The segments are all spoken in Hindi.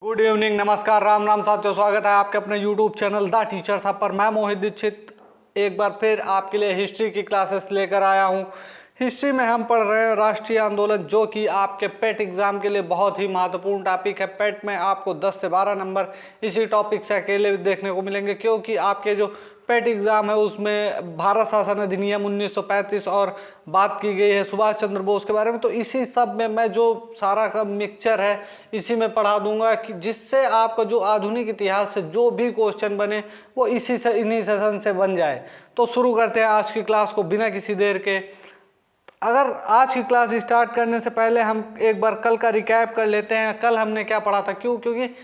गुड इवनिंग, नमस्कार, राम राम साथियों। स्वागत है आपके अपने यूट्यूब चैनल द टीचर साहब पर। मैं मोहित दीक्षित एक बार फिर आपके लिए हिस्ट्री की क्लासेस लेकर आया हूं। हिस्ट्री में हम पढ़ रहे हैं राष्ट्रीय आंदोलन, जो कि आपके पेट एग्जाम के लिए बहुत ही महत्वपूर्ण टॉपिक है। पेट में आपको 10 से 12 नंबर इसी टॉपिक से अकेले देखने को मिलेंगे, क्योंकि आपके जो पेट एग्जाम है उसमें भारत शासन अधिनियम 1935 और बात की गई है सुभाष चंद्र बोस के बारे में। तो इसी सब में मैं जो सारा का मिक्सचर है इसी में पढ़ा दूंगा, कि जिससे आपका जो आधुनिक इतिहास से जो भी क्वेश्चन बने वो इसी से इन्हीं सेशन से बन जाए। तो शुरू करते हैं आज की क्लास को बिना किसी देर के। अगर आज की क्लास स्टार्ट करने से पहले हम एक बार कल का रिकैप कर लेते हैं। कल हमने क्या पढ़ा था, क्योंकि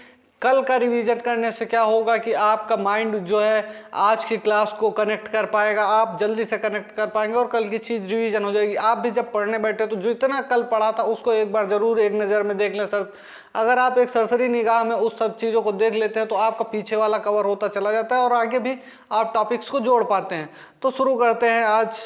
कल का रिवीजन करने से क्या होगा कि आपका माइंड जो है आज की क्लास को कनेक्ट कर पाएगा, आप जल्दी से कनेक्ट कर पाएंगे और कल की चीज़ रिवीजन हो जाएगी। आप भी जब पढ़ने बैठे तो जितना कल पढ़ा था उसको एक बार जरूर एक नज़र में देख लें सर। अगर आप एक सरसरी निगाह में उस सब चीज़ों को देख लेते हैं तो आपका पीछे वाला कवर होता चला जाता है और आगे भी आप टॉपिक्स को जोड़ पाते हैं। तो शुरू करते हैं आज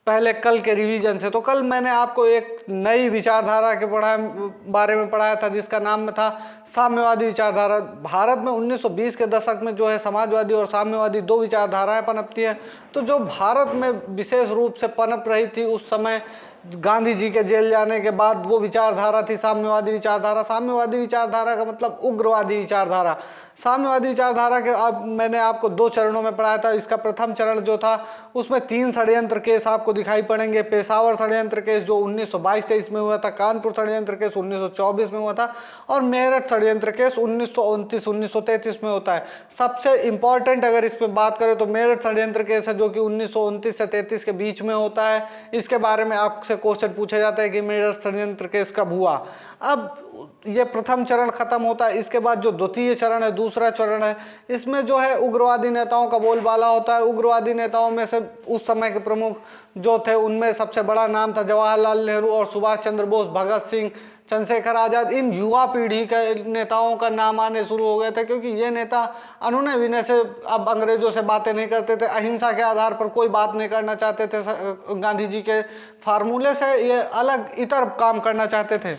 पहले कल के रिवीजन से। तो कल मैंने आपको एक नई विचारधारा के बारे में पढ़ाया था, जिसका नाम था साम्यवादी विचारधारा। भारत में 1920 के दशक में जो है समाजवादी और साम्यवादी दो विचारधाराएं पनपती हैं। तो जो भारत में विशेष रूप से पनप रही थी उस समय गांधी जी के जेल जाने के बाद, वो विचारधारा थी साम्यवादी विचारधारा। साम्यवादी विचारधारा का मतलब उग्रवादी विचारधारा। साम्यवादी विचारधारा के अब मैंने आपको दो चरणों में पढ़ाया था। इसका प्रथम चरण जो था उसमें 3 षड्यंत्र केस आपको दिखाई पड़ेंगे। पेशावर षड्यंत्र केस जो 1922-23 में हुआ था, कानपुर षड्यंत्र केस 1924 में हुआ था और मेरठ षड्यंत्र केस 1929-1933 में होता है। सबसे इंपॉर्टेंट अगर इस पर बात करें तो मेरठ षड्यंत्र केस है, जो कि 1929 से 33 के बीच में होता है। इसके बारे में आपसे क्वेश्चन पूछा जाता है कि मेरठ षड्यंत्र केस कब हुआ। अब ये प्रथम चरण खत्म होता है। इसके बाद जो द्वितीय चरण है, दूसरा चरण है, इसमें जो है उग्रवादी नेताओं का बोलबाला होता है। उग्रवादी नेताओं में से उस समय के प्रमुख जो थे उनमें सबसे बड़ा नाम था जवाहरलाल नेहरू और सुभाष चंद्र बोस, भगत सिंह, चंद्रशेखर आजाद। इन युवा पीढ़ी के नेताओं का नाम आने शुरू हो गए थे, क्योंकि ये नेता अनुनय विनय से अब अंग्रेजों से बातें नहीं करते थे, अहिंसा के आधार पर कोई बात नहीं करना चाहते थे। गांधी जी के फार्मूले से ये अलग इतर काम करना चाहते थे।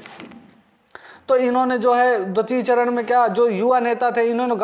तो इन्होंने जो है द्वितीय चरण में क्या, जो युवा नेता थे इन्होंने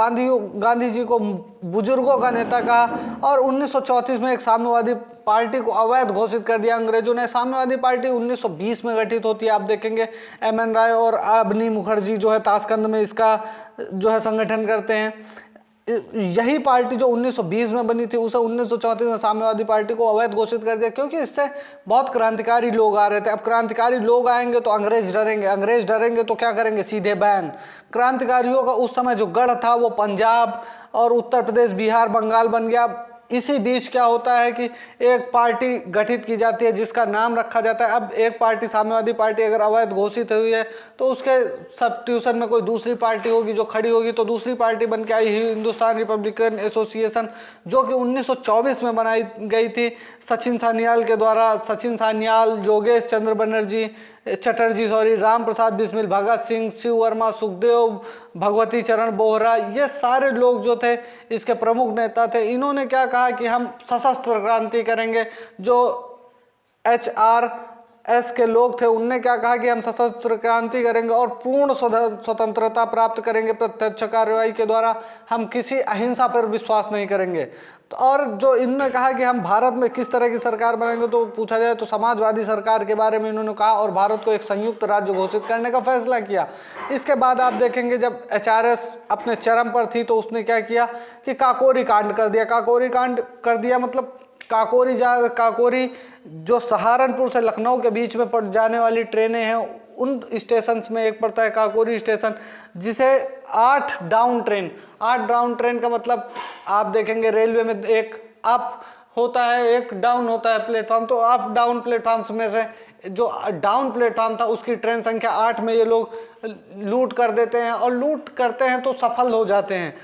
गांधी जी को बुजुर्गों का नेता कहा और 1934 में एक साम्यवादी पार्टी को अवैध घोषित कर दिया अंग्रेजों ने। साम्यवादी पार्टी 1920 में गठित होती है। आप देखेंगे एम.एन. राय और अबनी मुखर्जी जो है ताशकंद में इसका जो है संगठन करते हैं। यही पार्टी जो 1920 में बनी थी उसे 1934 में साम्यवादी पार्टी को अवैध घोषित कर दिया, क्योंकि इससे बहुत क्रांतिकारी लोग आ रहे थे। अब क्रांतिकारी लोग आएंगे तो अंग्रेज डरेंगे, अंग्रेज डरेंगे तो क्या करेंगे, सीधे बैन। क्रांतिकारियों का उस समय जो गढ़ था वो पंजाब और उत्तर प्रदेश, बिहार, बंगाल बन गया। इसी बीच क्या होता है कि एक पार्टी गठित की जाती है जिसका नाम रखा जाता है। अब एक पार्टी साम्यवादी पार्टी अगर अवैध घोषित हुई है तो उसके सब्स्टिट्यूशन में कोई दूसरी पार्टी होगी जो खड़ी होगी। तो दूसरी पार्टी बन के आई हिंदुस्तान रिपब्लिकन एसोसिएशन, जो कि 1924 में बनाई गई थी सचिन सान्याल के द्वारा। सचिन सान्याल, योगेश चंद्र चटर्जी, राम प्रसाद बिस्मिल, भगत सिंह, शिव वर्मा, सुखदेव, भगवती चरण बोहरा, ये सारे लोग जो थे इसके प्रमुख नेता थे। इन्होंने क्या कहा कि हम सशस्त्र क्रांति करेंगे। जो HRS के लोग थे उनने क्या कहा कि हम सशस्त्र क्रांति करेंगे और पूर्ण स्वतंत्रता प्राप्त करेंगे प्रत्यक्ष कार्रवाई के द्वारा, हम किसी अहिंसा पर विश्वास नहीं करेंगे। और जो इन्होंने कहा कि हम भारत में किस तरह की सरकार बनाएंगे, तो पूछा जाए तो समाजवादी सरकार के बारे में इन्होंने कहा और भारत को एक संयुक्त राज्य घोषित करने का फैसला किया। इसके बाद आप देखेंगे जब HRS अपने चरम पर थी तो उसने क्या किया कि काकोरी कांड कर दिया। काकोरी कांड कर दिया मतलब काकोरी जो सहारनपुर से लखनऊ के बीच में पड़ जाने वाली ट्रेनें हैं उन स्टेशन में एक पड़ता है काकोरी स्टेशन, जिसे 8 डाउन ट्रेन का मतलब आप देखेंगे रेलवे में एक अप होता है एक डाउन होता है प्लेटफॉर्म। तो अप डाउन प्लेटफॉर्म्स में से जो डाउन प्लेटफॉर्म था उसकी ट्रेन संख्या 8 में ये लोग लूट कर देते हैं और लूट करते हैं तो सफल हो जाते हैं।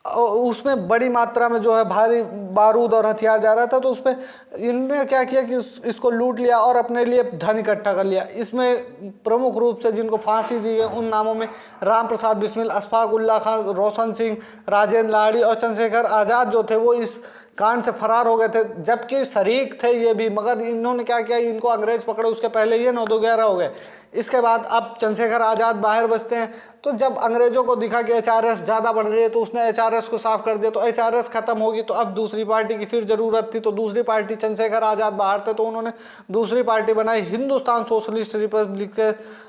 उसमें बड़ी मात्रा में जो है भारी बारूद और हथियार जा रहा था, तो उसमें इन्होंने क्या किया कि इसको लूट लिया और अपने लिए धन इकट्ठा कर लिया। इसमें प्रमुख रूप से जिनको फांसी दी है उन नामों में राम प्रसाद बिस्मिल, अशफाक उल्ला खान, रोशन सिंह, राजेंद्र लाहिड़ी और चंद्रशेखर आज़ाद जो थे वो इस कांड से फरार हो गए थे, जबकि शरीक थे ये भी, मगर इन्होंने क्या किया, इनको अंग्रेज पकड़े उसके पहले ये 9/11 हो गए। इसके बाद अब चंद्रशेखर आज़ाद बाहर बसते हैं, तो जब अंग्रेजों को दिखा कि एचआरएस ज़्यादा बढ़ रही है तो उसने एचआरएस को साफ कर दिया। तो एचआरएस खत्म होगी तो अब दूसरी पार्टी की फिर ज़रूरत थी, तो दूसरी पार्टी, चंद्रशेखर आज़ाद बाहर थे तो उन्होंने दूसरी पार्टी बनाई, हिंदुस्तान सोशलिस्ट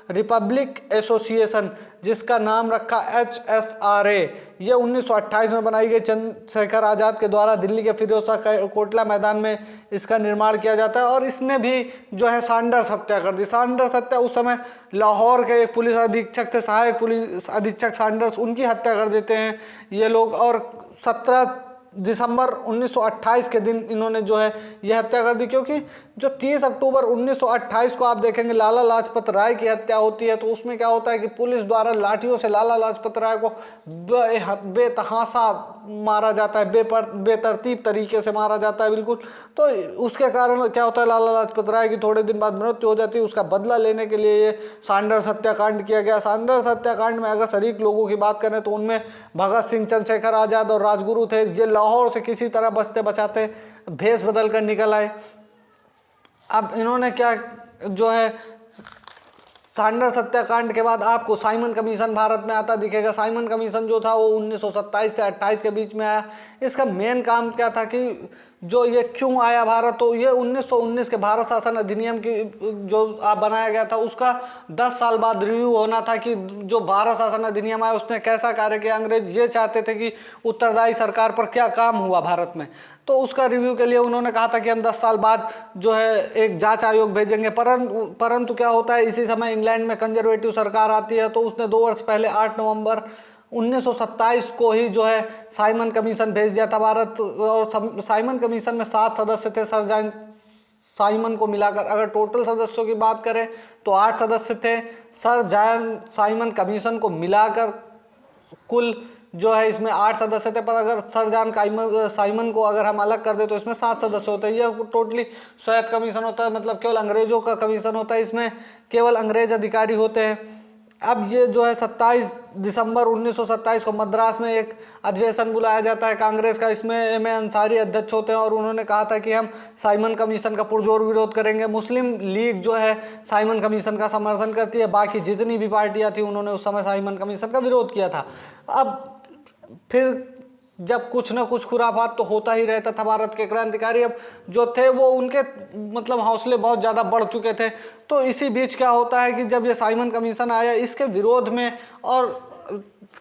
रिपब्लिक एसोसिएशन, जिसका नाम रखा HSRA। ये 1928 में बनाई गई। चंद्रशेखर आज़ाद के द्वारा दिल्ली के फिरोज शाह कोटला मैदान में इसका निर्माण किया जाता है। और इसने भी जो है सैंडर्स हत्या कर दी। सैंडर्स हत्या, उस समय लाहौर के पुलिस अधीक्षक थे, सहायक पुलिस अधीक्षक सैंडर्स, उनकी हत्या कर देते हैं ये लोग। और 17 दिसंबर 1928 के दिन इन्होंने जो है यह हत्या कर दी, क्योंकि जो 30 अक्टूबर 1928 को आप देखेंगे लाला लाजपत राय की हत्या होती है, तो उसमें क्या होता है कि पुलिस द्वारा लाठियों से लाला लाजपत राय को बेतहासा मारा जाता है, बेतरतीब तरीके से मारा जाता है बिल्कुल। तो उसके कारण क्या होता है, लाला लाजपत राय की थोड़े दिन बाद मृत्यु हो जाती है। उसका बदला लेने के लिए ये सैंडर्स हत्याकांड किया गया। सैंडर्स हत्याकांड में अगर शरीक लोगों की बात करें तो उनमें भगत सिंह, चंद्रशेखर आज़ाद और राजगुरु थे। ये लाहौर से किसी तरह बचते बचाते भेष बदल कर निकल आए। अब इन्होंने क्या जो है, सैंडर्स हत्याकांड के बाद आपको साइमन कमीशन भारत में आता दिखेगा। साइमन कमीशन जो था वो 1927 से 28 के बीच में आया। इसका मेन काम क्या था कि जो ये क्यों आया भारत, तो ये 1919 के भारत शासन अधिनियम की जो बनाया गया था उसका 10 साल बाद रिव्यू होना था कि जो भारत शासन अधिनियम आया उसने कैसा कार्य किया। अंग्रेज ये चाहते थे कि उत्तरदायी सरकार पर क्या काम हुआ भारत में, तो उसका रिव्यू के लिए उन्होंने कहा था कि हम 10 साल बाद जो है एक जांच आयोग भेजेंगे। परंतु क्या होता है, इसी समय इंग्लैंड में कंजर्वेटिव सरकार आती है, तो उसने 2 वर्ष पहले 8 नवंबर 1927 को ही जो है साइमन कमीशन भेज दिया था भारत। और साइमन कमीशन में 7 सदस्य थे। सर जॉन साइमन को मिलाकर अगर टोटल सदस्यों की बात करें तो 8 सदस्य थे। सर जॉन साइमन कमीशन को मिलाकर कुल जो है इसमें 8 सदस्य थे, पर अगर सर जॉन साइमन को अगर हम अलग कर दे तो इसमें 7 सदस्य होते हैं। यह टोटली स्वायत्त कमीशन होता है, मतलब केवल अंग्रेजों का कमीशन होता है, इसमें केवल अंग्रेज अधिकारी होते हैं। अब ये जो है 27 दिसंबर 1927 को मद्रास में एक अधिवेशन बुलाया जाता है कांग्रेस का। इसमें एम ए अंसारी अध्यक्ष होते हैं और उन्होंने कहा था कि हम साइमन कमीशन का पुरजोर विरोध करेंगे। मुस्लिम लीग जो है साइमन कमीशन का समर्थन करती है, बाकी जितनी भी पार्टियां थी उन्होंने उस समय साइमन कमीशन का विरोध किया था। अब फिर जब कुछ ना कुछ खुराफात तो होता ही रहता था। भारत के क्रांतिकारी अब जो थे वो उनके मतलब हौसले बहुत ज़्यादा बढ़ चुके थे। तो इसी बीच क्या होता है कि जब ये साइमन कमीशन आया इसके विरोध में, और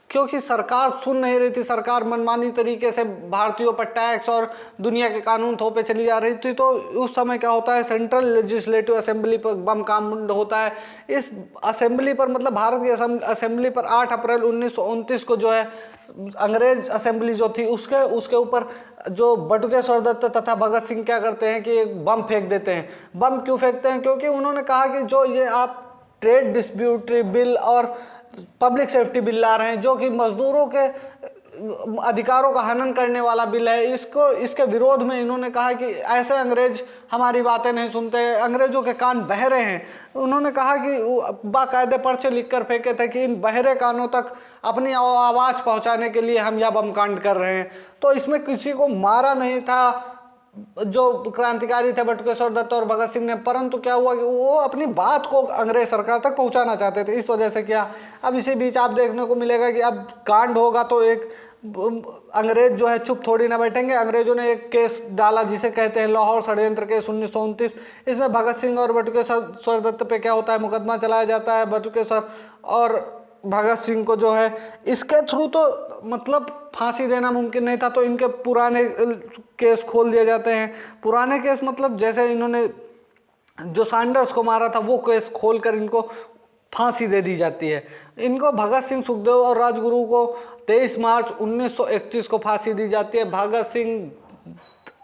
क्योंकि सरकार सुन नहीं रही थी, सरकार मनमानी तरीके से भारतीयों पर टैक्स और दुनिया के कानून थोपे चली जा रही थी, तो उस समय क्या होता है सेंट्रल लेजिस्लेटिव असेंबली पर बम कांड होता है। इस असेंबली पर मतलब भारत की असेंबली पर 8 अप्रैल 1929 को जो है अंग्रेज असेंबली जो थी उसके ऊपर जो बटुकेश्वर दत्त तथा भगत सिंह क्या करते हैं कि एक बम फेंक देते हैं। बम क्यों फेंकते हैं, क्योंकि उन्होंने कहा कि जो ये आप ट्रेड डिस्प्यूट बिल और पब्लिक सेफ्टी बिल ला रहे हैं जो कि मजदूरों के अधिकारों का हनन करने वाला बिल है, इसके विरोध में इन्होंने कहा कि ऐसे अंग्रेज हमारी बातें नहीं सुनते, अंग्रेजों के कान बहरे हैं। उन्होंने कहा कि बाकायदे पर्चे लिखकर फेंके थे कि इन बहरे कानों तक अपनी आवाज़ पहुंचाने के लिए हम यह बम कांड कर रहे हैं। तो इसमें किसी को मारा नहीं था जो क्रांतिकारी थे बटुकेश्वर दत्त और भगत सिंह ने, परंतु क्या हुआ कि वो अपनी बात को अंग्रेज सरकार तक पहुंचाना चाहते थे, इस वजह से किया। अब इसी बीच आप देखने को मिलेगा कि अब कांड होगा तो एक अंग्रेज जो है चुप थोड़ी ना बैठेंगे। अंग्रेजों ने एक केस डाला जिसे कहते हैं लाहौर षड्यंत्र केस 1929। इसमें भगत सिंह और बटुकेश्वर दत्त पे क्या होता है, मुकदमा चलाया जाता है। बटुकेश्वर और भगत सिंह को जो है इसके थ्रू तो मतलब फांसी देना मुमकिन नहीं था, तो इनके पुराने केस खोल दिए जाते हैं। पुराने केस मतलब जैसे इन्होंने जो सैंडर्स को मारा था वो केस खोलकर इनको फांसी दे दी जाती है। इनको भगत सिंह, सुखदेव और राजगुरु को 23 मार्च 1931 को फांसी दी जाती है। भगत सिंह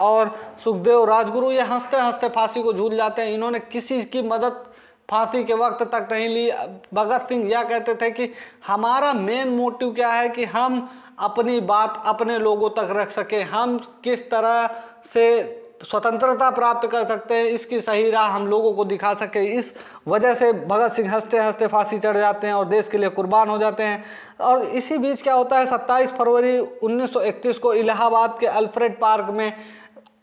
और सुखदेव, राजगुरु ये हंसते हंसते फांसी को झूल जाते हैं। इन्होंने किसी की मदद फांसी के वक्त तक नहीं ली। भगत सिंह यह कहते थे कि हमारा मेन मोटिव क्या है कि हम अपनी बात अपने लोगों तक रख सके, हम किस तरह से स्वतंत्रता प्राप्त कर सकते हैं, इसकी सही राह हम लोगों को दिखा सके। इस वजह से भगत सिंह हंसते हंसते फांसी चढ़ जाते हैं और देश के लिए कुर्बान हो जाते हैं। और इसी बीच क्या होता है, 27 फरवरी 1931 को इलाहाबाद के अल्फ्रेड पार्क में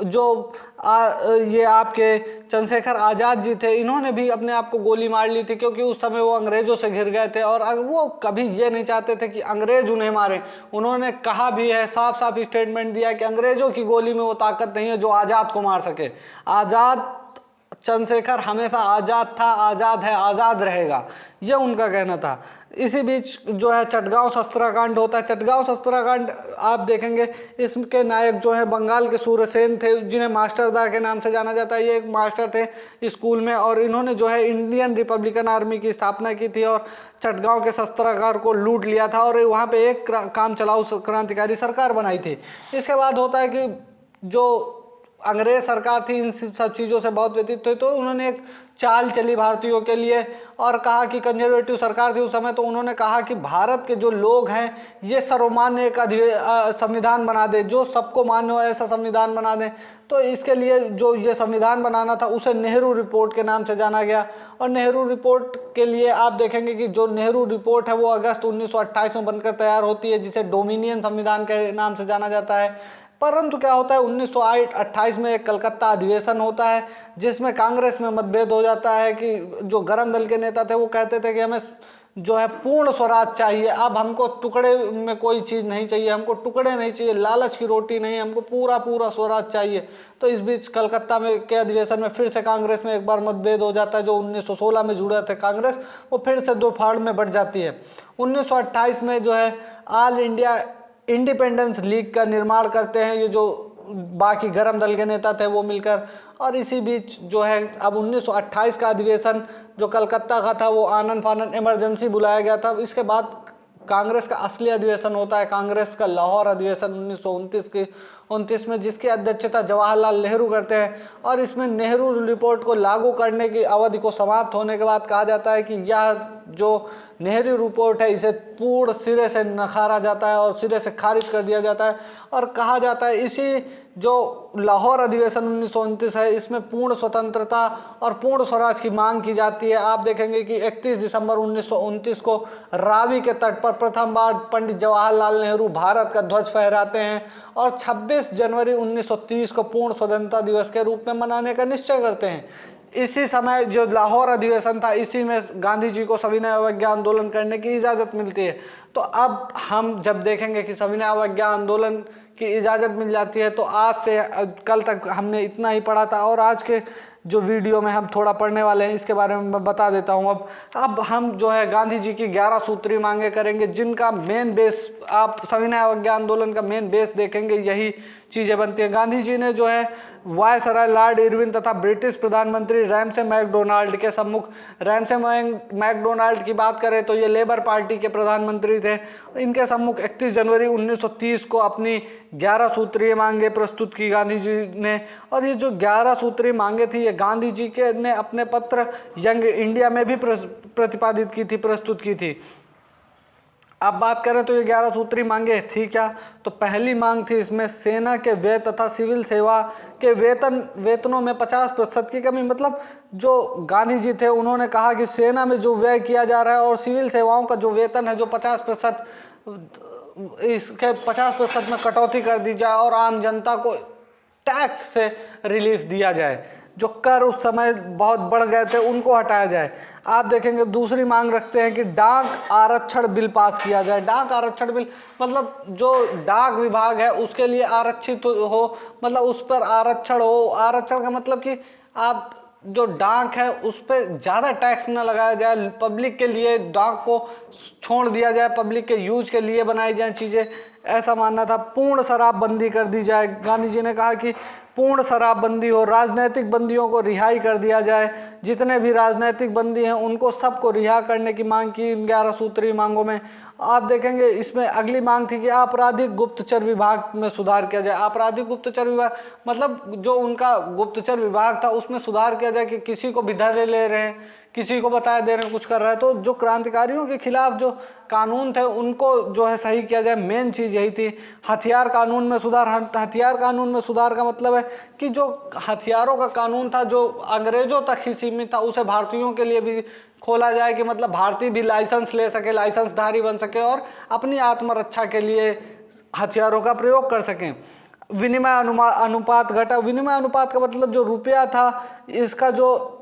जो ये आपके चंद्रशेखर आज़ाद जी थे, इन्होंने भी अपने आप को गोली मार ली थी, क्योंकि उस समय वो अंग्रेज़ों से घिर गए थे और वो कभी ये नहीं चाहते थे कि अंग्रेज़ उन्हें मारे। उन्होंने कहा भी है, साफ साफ स्टेटमेंट दिया कि अंग्रेज़ों की गोली में वो ताकत नहीं है जो आज़ाद को मार सके। आज़ाद चंद्रशेखर हमेशा आज़ाद था, आज़ाद है, आज़ाद रहेगा, ये उनका कहना था। इसी बीच जो है चटगांव शस्त्राकांड होता है। चटगांव शस्त्राकांड आप देखेंगे, इसके नायक जो है बंगाल के सूरसेन थे, जिन्हें मास्टरदा के नाम से जाना जाता है। ये एक मास्टर थे स्कूल में और इन्होंने जो है इंडियन रिपब्लिकन आर्मी की स्थापना की थी और चटगांव के शस्त्रागार को लूट लिया था और वहाँ पे एक काम चलाऊ क्रांतिकारी सरकार बनाई थी। इसके बाद होता है कि जो अंग्रेज सरकार थी इन सब चीज़ों से बहुत व्यतीत हुई, तो उन्होंने एक चाल चली भारतीयों के लिए और कहा कि कंजर्वेटिव सरकार थी उस समय, तो उन्होंने कहा कि भारत के जो लोग हैं ये सर्वमान्य एक संविधान बना दे, जो सबको मान्य हो ऐसा संविधान बना दें। तो इसके लिए जो ये संविधान बनाना था उसे नेहरू रिपोर्ट के नाम से जाना गया। और नेहरू रिपोर्ट के लिए आप देखेंगे कि जो नेहरू रिपोर्ट है वो अगस्त 1928 में बनकर तैयार होती है, जिसे डोमिनियन संविधान के नाम से जाना जाता है। परंतु क्या होता है, 1928 में एक कलकत्ता अधिवेशन होता है जिसमें कांग्रेस में मतभेद हो जाता है कि जो गरम दल के नेता थे वो कहते थे कि हमें जो है पूर्ण स्वराज चाहिए, अब हमको टुकड़े में कोई चीज़ नहीं चाहिए, हमको टुकड़े नहीं चाहिए, लालच की रोटी नहीं, हमको पूरा पूरा स्वराज चाहिए। तो इस बीच कलकत्ता में के अधिवेशन में फिर से कांग्रेस में एक बार मतभेद हो जाता है। जो 1916 में जुड़े थे कांग्रेस, वो फिर से दो फाड़ में बढ़ जाती है। 1928 में जो है ऑल इंडिया इंडिपेंडेंस लीग का निर्माण करते हैं ये जो बाकी गरम दल के नेता थे वो मिलकर। और इसी बीच जो है अब 1928 का अधिवेशन जो कलकत्ता का था वो आनन फानन इमरजेंसी बुलाया गया था। इसके बाद कांग्रेस का असली अधिवेशन होता है, कांग्रेस का लाहौर अधिवेशन 1929 में, जिसकी अध्यक्षता जवाहरलाल नेहरू करते हैं। और इसमें नेहरू रिपोर्ट को लागू करने की अवधि को समाप्त होने के बाद कहा जाता है कि यह जो नेहरू रिपोर्ट है इसे पूर्ण सिरे से नकारा जाता है और सिरे से खारिज कर दिया जाता है। और कहा जाता है इसी जो लाहौर अधिवेशन 1929 है इसमें पूर्ण स्वतंत्रता और पूर्ण स्वराज की मांग की जाती है। आप देखेंगे कि 31 दिसंबर 1929 को रावी के तट पर प्रथम बार पंडित जवाहरलाल नेहरू भारत का ध्वज फहराते हैं और 26 जनवरी 1930 को पूर्ण स्वतंत्रता दिवस के रूप में मनाने का निश्चय करते हैं। इसी समय जो लाहौर अधिवेशन था इसी में गांधी जी को सविनय अवज्ञा आंदोलन करने की इजाज़त मिलती है। तो अब हम जब देखेंगे कि सविनय अवज्ञा आंदोलन की इजाज़त मिल जाती है, तो आज से कल तक हमने इतना ही पढ़ा था और आज के जो वीडियो में हम थोड़ा पढ़ने वाले हैं इसके बारे में मैं बता देता हूं। अब हम जो है गांधी जी की 11 सूत्री मांगे करेंगे, जिनका मेन बेस आप सविनय अवज्ञा आंदोलन का मेन बेस देखेंगे यही चीज़ें बनती है। गांधी जी ने जो है वायसराय लॉर्ड इरविन तथा ब्रिटिश प्रधानमंत्री रैमसे मैकडोनाल्ड के सम्मुख, रैमसे मैकडोनाल्ड की बात करें तो ये लेबर पार्टी के प्रधानमंत्री थे, इनके सम्मुख 31 जनवरी 1930 को अपनी 11 सूत्रीय मांगे प्रस्तुत की गांधी जी ने। और ये जो 11 सूत्रीय मांगे थी ये गांधी जी के ने अपने पत्र यंग इंडिया में भी प्रतिपादित की थी, प्रस्तुत की थी। अब बात करें तो ये 11 सूत्री मांगे थी क्या, तो पहली मांग थी इसमें सेना के व्यय तथा सिविल सेवा के वेतनों में 50% की कमी। मतलब जो गांधी जी थे उन्होंने कहा कि सेना में जो व्यय किया जा रहा है और सिविल सेवाओं का जो वेतन है जो 50%, इसके 50% में कटौती कर दी जाए और आम जनता को टैक्स से रिलीफ दिया जाए। जो कर उस समय बहुत बढ़ गए थे उनको हटाया जाए। आप देखेंगे दूसरी मांग रखते हैं कि डाक आरक्षण बिल पास किया जाए। डाक आरक्षण बिल मतलब जो डाक विभाग है उसके लिए आरक्षित हो, मतलब उस पर आरक्षण हो। आरक्षण का मतलब कि आप जो डाक है उस पर ज़्यादा टैक्स न लगाया जाए, पब्लिक के लिए डाक को छोड़ दिया जाए, पब्लिक के यूज के लिए बनाई जाए चीज़ें, ऐसा मानना था। पूर्ण शराबबंदी कर दी जाए। गांधी जी ने कहा कि पूर्ण शराबबंदी हो, राजनैतिक बंदियों को रिहाई कर दिया जाए, जितने भी राजनैतिक बंदी हैं उनको सबको रिहा करने की मांग की इन 11 सूत्री मांगों में। आप देखेंगे इसमें अगली मांग थी कि आपराधिक गुप्तचर विभाग में सुधार किया जाए। आपराधिक गुप्तचर विभाग मतलब जो उनका गुप्तचर विभाग था उसमें सुधार किया जाए कि किसी को भी धर ले रहे हैं, किसी को बताए दे रहे हैं, कुछ कर रहा है। तो जो क्रांतिकारियों के खिलाफ जो कानून थे उनको जो है सही किया जाए, मेन चीज़ यही थी। हथियार कानून में सुधार, हथियार कानून में सुधार का मतलब है कि जो हथियारों का कानून था जो अंग्रेजों तक ही सीमित था, उसे भारतीयों के लिए भी खोला जाए कि मतलब भारतीय भी लाइसेंस ले सके, लाइसेंसधारी बन सके और अपनी आत्मरक्षा के लिए हथियारों का प्रयोग कर सकें। विनिमय अनुपात घटा। विनिमय अनुपात का मतलब जो रुपया था इसका जो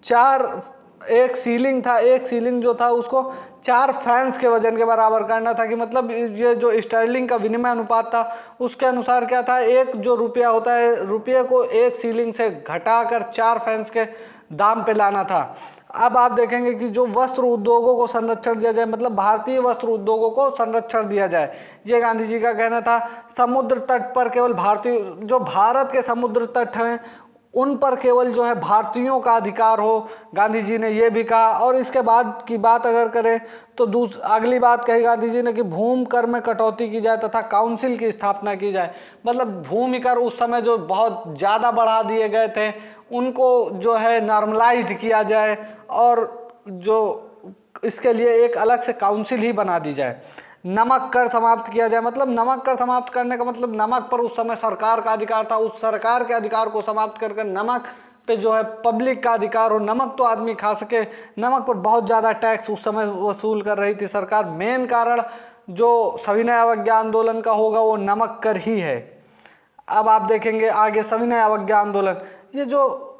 चार, एक सीलिंग था, एक सीलिंग जो था उसको 4 फैंस के वजन के बराबर करना था। कि मतलब ये जो स्टर्लिंग का विनिमय अनुपात था उसके अनुसार क्या था, एक जो रुपया होता है, रुपये को एक सीलिंग से घटाकर 4 फैंस के दाम पे लाना था। अब आप देखेंगे कि जो वस्त्र उद्योगों को संरक्षण दिया जाए, मतलब भारतीय वस्त्र उद्योगों को संरक्षण दिया जाए, ये गांधी जी का कहना था। समुद्र तट पर केवल भारतीय, जो भारत के समुद्र तट हैं उन पर केवल जो है भारतीयों का अधिकार हो, गांधी जी ने ये भी कहा। और इसके बाद की बात अगर करें तो अगली बात कही गांधी जी ने कि भूमि कर में कटौती की जाए तथा काउंसिल की स्थापना की जाए। मतलब भूमि कर उस समय जो बहुत ज़्यादा बढ़ा दिए गए थे उनको जो है नॉर्मलाइज्ड किया जाए और जो इसके लिए एक अलग से काउंसिल ही बना दी जाए। नमक कर समाप्त किया जाए। मतलब नमक कर समाप्त करने का मतलब नमक पर उस समय सरकार का अधिकार था, उस सरकार के अधिकार को समाप्त कर नमक पे जो है पब्लिक का अधिकार हो, नमक तो आदमी खा सके। नमक पर बहुत ज़्यादा टैक्स उस समय वसूल कर रही थी सरकार। मेन कारण जो सविनय अवज्ञा आंदोलन का होगा वो नमक कर ही है। अब आप देखेंगे आगे सविनय अवज्ञा आंदोलन, ये जो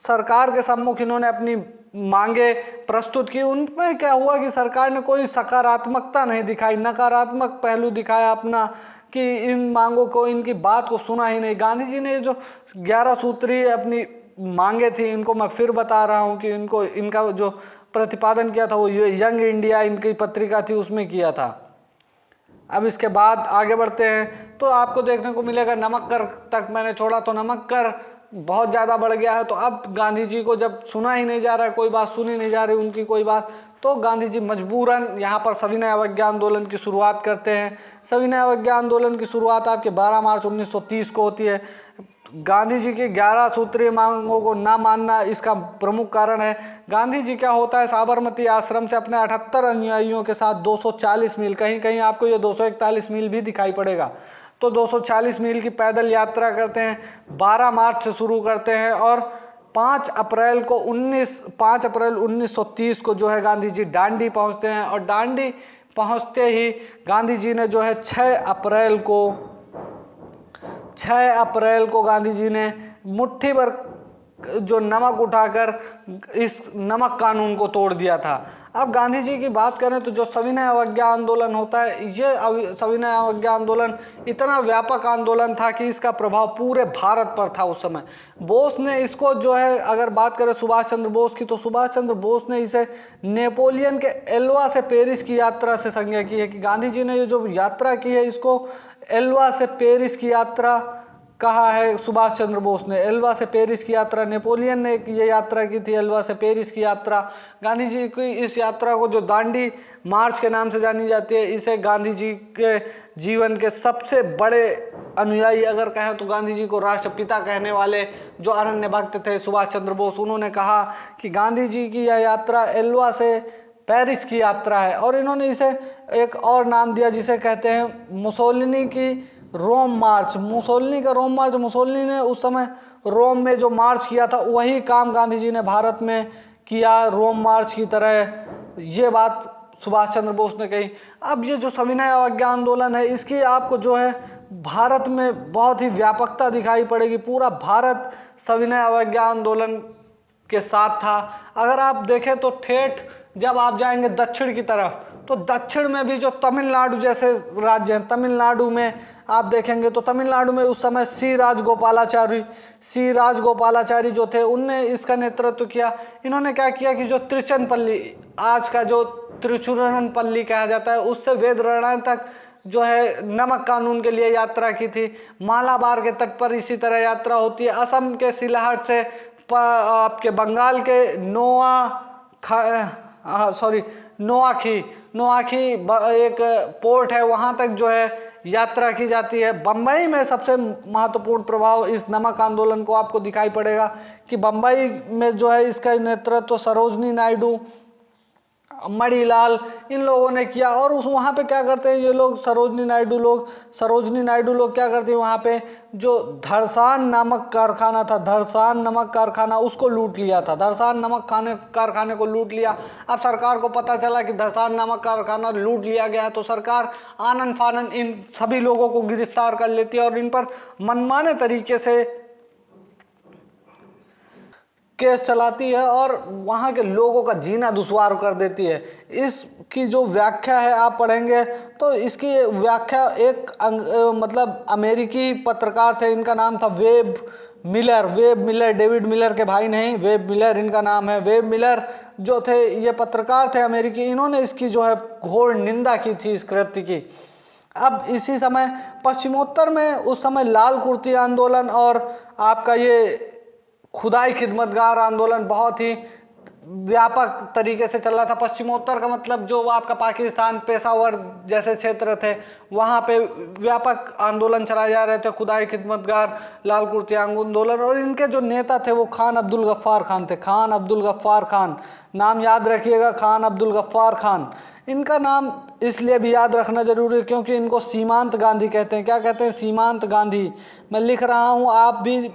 सरकार के सम्मुख इन्होंने अपनी मांगे प्रस्तुत की, उनमें क्या हुआ कि सरकार ने कोई सकारात्मकता नहीं दिखाई, नकारात्मक पहलू दिखाया अपना, कि इन मांगों को, इनकी बात को सुना ही नहीं। गांधी जी ने जो 11 सूत्रीय अपनी मांगे थी, इनको मैं फिर बता रहा हूँ कि इनको, इनका जो प्रतिपादन किया था वो यंग इंडिया इनकी पत्रिका थी उसमें किया था। अब इसके बाद आगे बढ़ते हैं तो आपको देखने को मिलेगा नमक कर तक मैंने छोड़ा, तो नमक कर बहुत ज़्यादा बढ़ गया है। तो अब गांधी जी को जब सुना ही नहीं जा रहा है, कोई बात सुनी नहीं जा रही उनकी कोई बात, तो गांधी जी मजबूरन यहाँ पर सविनय अवज्ञा आंदोलन की शुरुआत करते हैं। सविनय अवज्ञा आंदोलन की शुरुआत आपके 12 मार्च 1930 को होती है। गांधी जी की 11 सूत्रीय मांगों को ना मानना इसका प्रमुख कारण है। गांधी जी क्या होता है, साबरमती आश्रम से अपने 78 अनुयायियों के साथ 240 मील, कहीं कहीं आपको ये 241 मील भी दिखाई पड़ेगा, तो 240 मील की पैदल यात्रा करते हैं। 12 मार्च से शुरू करते हैं और 5 अप्रैल 1930 को जो है गांधी जी डांडी पहुंचते हैं। और डांडी पहुंचते ही गांधी जी ने जो है 6 अप्रैल को गांधी जी ने मुट्ठी भर जो नमक उठाकर इस नमक कानून को तोड़ दिया था। अब गांधी जी की बात करें तो जो सविनय अवज्ञा आंदोलन होता है, ये सविनय अवज्ञा आंदोलन इतना व्यापक आंदोलन था कि इसका प्रभाव पूरे भारत पर था उस समय। बोस ने इसको जो है, अगर बात करें सुभाष चंद्र बोस की, तो सुभाष चंद्र बोस ने इसे नेपोलियन के एल्वा से पेरिस की यात्रा से संज्ञा की है। कि गांधी जी ने ये जो यात्रा की है इसको एल्वा से पेरिस की यात्रा कहा है सुभाष चंद्र बोस ने। एल्वा से पेरिस की यात्रा, नेपोलियन ने ये यात्रा की थी, एल्वा से पेरिस की यात्रा। गांधी जी की इस यात्रा को जो दांडी मार्च के नाम से जानी जाती है, इसे गांधी जी के जीवन के सबसे बड़े अनुयायी अगर कहें तो गांधी जी को राष्ट्रपिता कहने वाले जो अनन्य भक्त थे सुभाष चंद्र बोस, उन्होंने कहा कि गांधी जी की यह यात्रा एल्वा से पेरिस की यात्रा है। और इन्होंने इसे एक और नाम दिया जिसे कहते हैं मुसोलिनी की रोम मार्च। मुसोलिनी का रोम मार्च, मुसोलिनी ने उस समय रोम में जो मार्च किया था वही काम गांधी जी ने भारत में किया, रोम मार्च की तरह। ये बात सुभाष चंद्र बोस ने कही। अब ये जो सविनय अवज्ञा आंदोलन है, इसकी आपको जो है भारत में बहुत ही व्यापकता दिखाई पड़ेगी। पूरा भारत सविनय अवज्ञा आंदोलन के साथ था। अगर आप देखें तो ठेठ जब आप जाएंगे दक्षिण की तरफ, तो दक्षिण में भी जो तमिलनाडु जैसे राज्य हैं, तमिलनाडु में आप देखेंगे तो तमिलनाडु में उस समय सी राजगोपालाचारी जो थे उनने इसका नेतृत्व किया। इन्होंने क्या किया कि जो त्रिचनपल्ली, आज का जो त्रिचुरनपल्ली कहा जाता है, उससे वेदरणान तक जो है नमक कानून के लिए यात्रा की थी। मालाबार के तट पर इसी तरह यात्रा होती है। असम के सिलाहट से आपके बंगाल के नोआखी एक पोर्ट है, वहाँ तक जो है यात्रा की जाती है। बम्बई में सबसे महत्वपूर्ण प्रभाव इस नमक आंदोलन को आपको दिखाई पड़ेगा कि बम्बई में जो है इसका नेतृत्व सरोजनी नायडू, मणिलाल, इन लोगों ने किया। और उस वहाँ पे क्या करते हैं ये लोग, सरोजनी नायडू लोग क्या करते हैं, वहाँ पे जो धरसान नामक कारखाना था, धरसान नमक कारखाना, उसको लूट लिया था। धरसान नमक कारखाने को लूट लिया। अब सरकार को पता चला कि धरसान नमक कारखाना लूट लिया गया है, तो सरकार आनन फानन इन सभी लोगों को गिरफ्तार कर लेती है और इन पर मनमाने तरीके से केस चलाती है और वहाँ के लोगों का जीना दुश्वार कर देती है। इसकी जो व्याख्या है आप पढ़ेंगे तो इसकी व्याख्या एक मतलब अमेरिकी पत्रकार थे, इनका नाम था वेब मिलर, डेविड मिलर के भाई नहीं, वेब मिलर इनका नाम है। वेब मिलर जो थे ये पत्रकार थे अमेरिकी, इन्होंने इसकी जो है घोर निंदा की थी इस कृत्य की। अब इसी समय पश्चिमोत्तर में उस समय लाल कुर्ती आंदोलन और आपका ये खुदाई खिदमतगार आंदोलन बहुत ही व्यापक तरीके से चल रहा था। पश्चिमोत्तर का मतलब जो आपका पाकिस्तान, पेशावर जैसे क्षेत्र थे, वहाँ पे व्यापक आंदोलन चलाए जा रहे थे, खुदाई खिदमतगार, लाल कुर्ती आंदोलन। और इनके जो नेता थे वो खान अब्दुल गफ्फार खान थे। खान अब्दुल गफ्फार खान, नाम याद रखिएगा, खान अब्दुल गफ्फार खान। इनका नाम इसलिए भी याद रखना जरूरी है क्योंकि इनको सीमांत गांधी कहते हैं। क्या कहते हैं? सीमांत गांधी। मैं लिख रहा हूँ, आप भी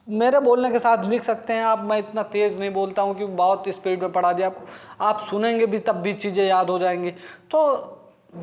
मेरे बोलने के साथ लिख सकते हैं आप। मैं इतना तेज़ नहीं बोलता हूँ क्योंकि बहुत स्पीड में पढ़ा दिया आपको, आप सुनेंगे भी तब भी चीज़ें याद हो जाएंगी। तो